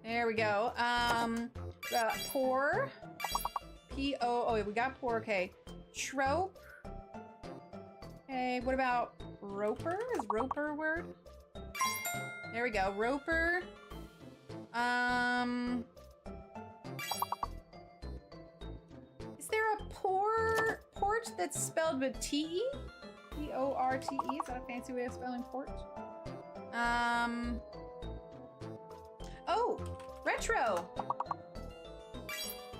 There we go. Pour. P-O, oh, we got pour, okay. Trope. Okay, what about roper? Is roper a word? There we go, roper. Is there a port that's spelled with T-E? P-O-R-T-E, is that a fancy way of spelling port? Oh, retro.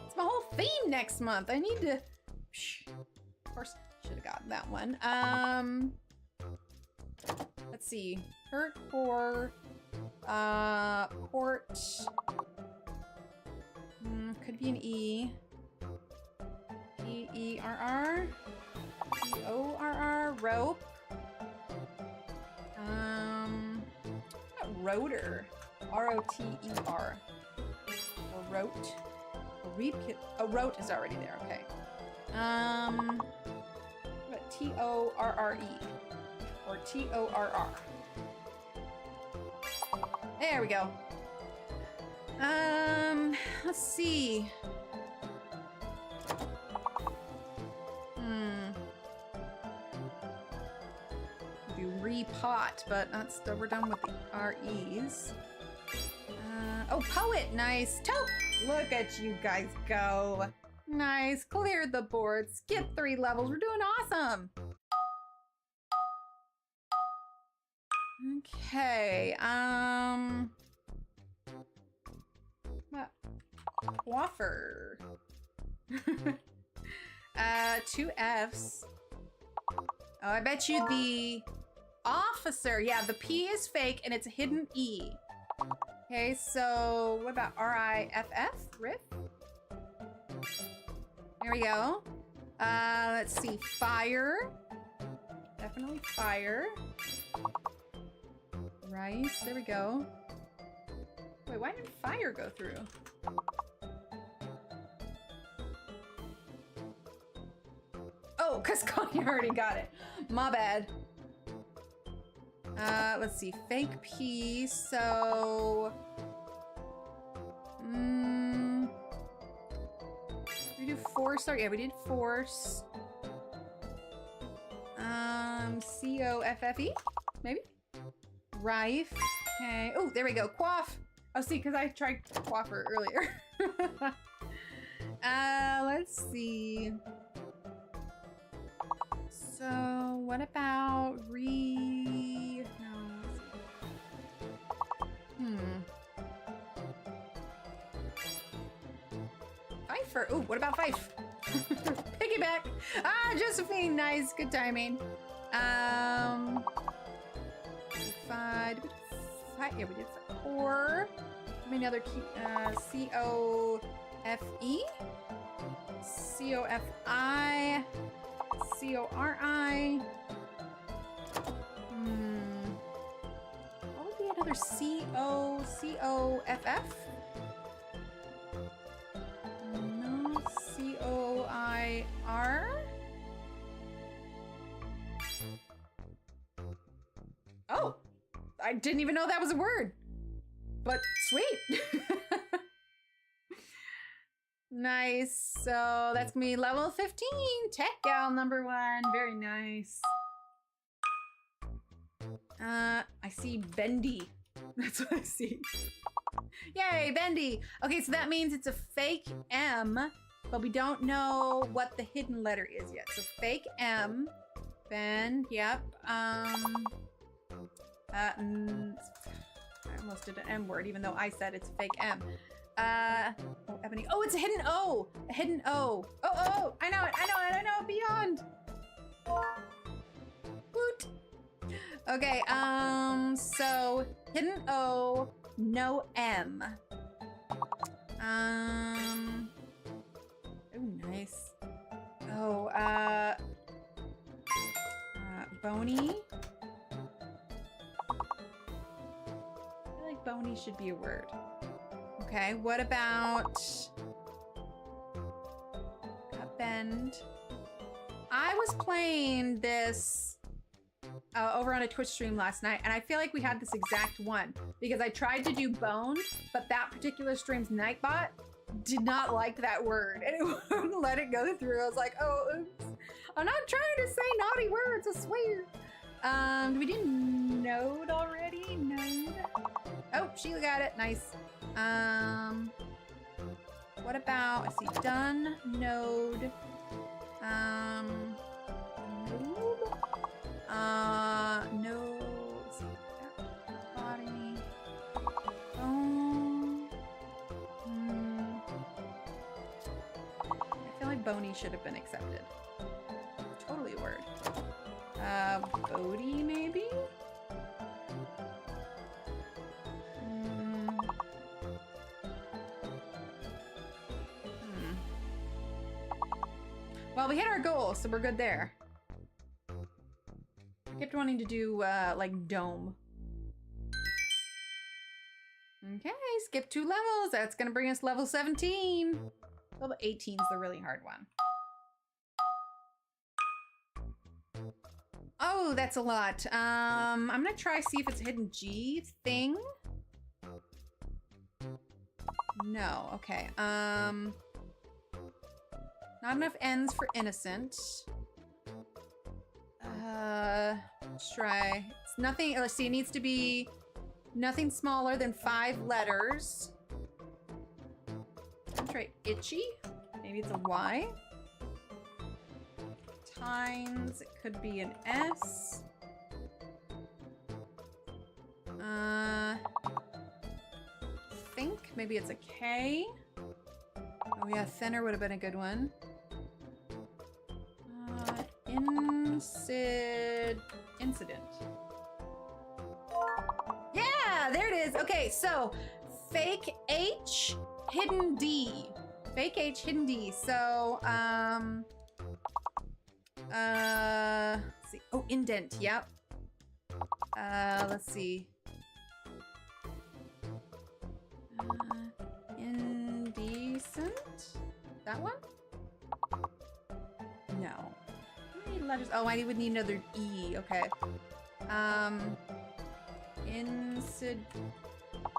It's my whole theme next month. I need to, of course, should have gotten that one. Let's see, hurt, pour, port, could be an E. P-E-R-R, P-O-R-R, rope, rotor, R-O-T-E-R, or rote, a rote is already there, okay. What, T-O-R-R-E, or T-O-R-R. There we go. Let's see. Do repot, but that's we're done with the R-E's. Oh, poet, nice. Taupe. Look at you guys go. Nice, cleared the board, skipped 3 levels. We're doing awesome. Okay, Coiffer. 2 F's. Oh, I bet you the officer. Yeah, the P is fake and it's a hidden E. Okay, so what about R-I-F-F? Riff? There we go. Let's see. Fire. Definitely fire. Rice. There we go. Wait, why didn't fire go through? Oh, because Connie already got it. My bad. Let's see. Fake P, so... we do force? Yeah, we did force. C-O-F-F-E? Maybe? Rife. Okay. Oh, there we go. Quaff. Oh, see, because I tried coiffer earlier. Let's see. So, what about Fifer. Ooh, what about Fife? Piggyback. Ah, Josephine. Nice. Good timing. Yeah, we did four. How many other key? C-O-F-E? C-O-F-I? C-O-R-I? What would be another C-O-C-O-F-F? No, C-O-I-R? Oh! I didn't even know that was a word. But sweet. Nice. So that's gonna be level 15. Tech gal number 1. Very nice. I see Bendy. That's what I see. Yay, Bendy. Okay, so that means it's a fake M, but we don't know what the hidden letter is yet. So fake M. Ben, yep. I almost did an M word, even though I said it's a fake M. Oh, Ebony. Oh, it's a hidden O. A hidden O. Oh, I know it. I know it. Beyond. Woot. Okay, so hidden O, no M. Oh, nice. Oh, Bony. I feel like Bony should be a word. Okay, what about Bend? I was playing this over on a Twitch stream last night, and I feel like we had this exact one because I tried to do bone, but that particular stream's Nightbot did not like that word, and it wouldn't let it go through. I was like, oh, oops. I'm not trying to say naughty words, I swear. Do we do node already? Node? Oh, Sheila got it. Nice. What about, I see done, node, node, let's see, body, bone, I feel like bony should have been accepted. Totally a word. Bodie, maybe? Well, we hit our goal, so we're good there. I kept wanting to do, like, dome. Okay, skip 2 levels. That's gonna bring us level 17. Level 18 is the really hard one. Oh, that's a lot. I'm gonna try see if it's a hidden G thing. No, okay. Not enough N's for innocent. Let's try. It's nothing, let's see, it needs to be nothing smaller than 5 letters. I'll try itchy. Maybe it's a Y. Tines, it could be an S. Think, maybe it's a K. Oh yeah, thinner would have been a good one. Incident. Yeah, there it is. Okay, so fake H, hidden D. Fake H, hidden D. So, let's see. Oh, indent. Yep. Let's see. Indecent. That one? No. How many letters? Oh, I would need another E. Okay.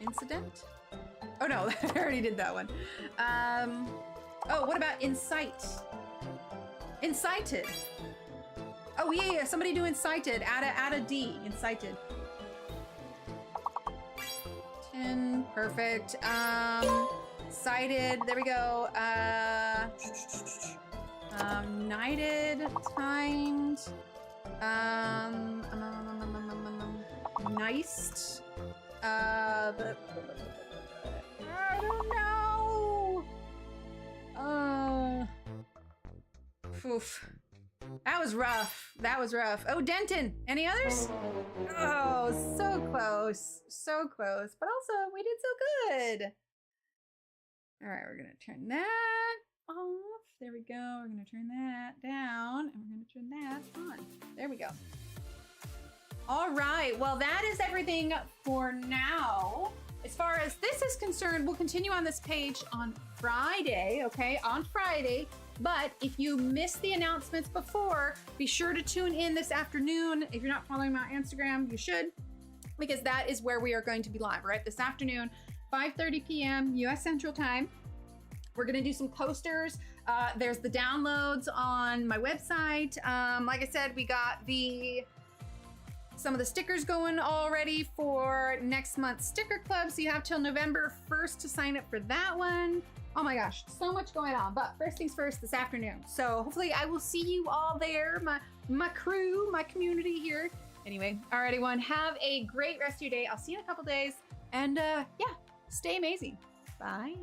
Incident? Oh no, I already did that one. Oh, what about incite? Incited. Oh yeah, somebody do incited. Add a D. Incited. 10. Perfect. Cited. There we go. Knighted. Timed. Niced. I don't know. Oof. That was rough. That was rough. Oh, Denton. Any others? Oh, so close. So close. But also, we did so good. All right, we're going to turn that off. There we go. We're going to turn that down. And we're going to turn that on. There we go. All right. Well, that is everything for now. As far as this is concerned, we'll continue on this page on Friday, okay? On Friday. But if you missed the announcements before, be sure to tune in this afternoon. If you're not following my Instagram, you should, because that is where we are going to be live, right? This afternoon, 5:30 p.m. U.S. Central Time. We're gonna do some coasters. There's the downloads on my website. Like I said, we got some of the stickers going already for next month's sticker club. So you have till November 1st to sign up for that one. Oh my gosh, so much going on. But first things first, this afternoon. So hopefully I will see you all there, my crew, my community here. Anyway, all right, everyone, have a great rest of your day. I'll see you in a couple days. And yeah, stay amazing. Bye.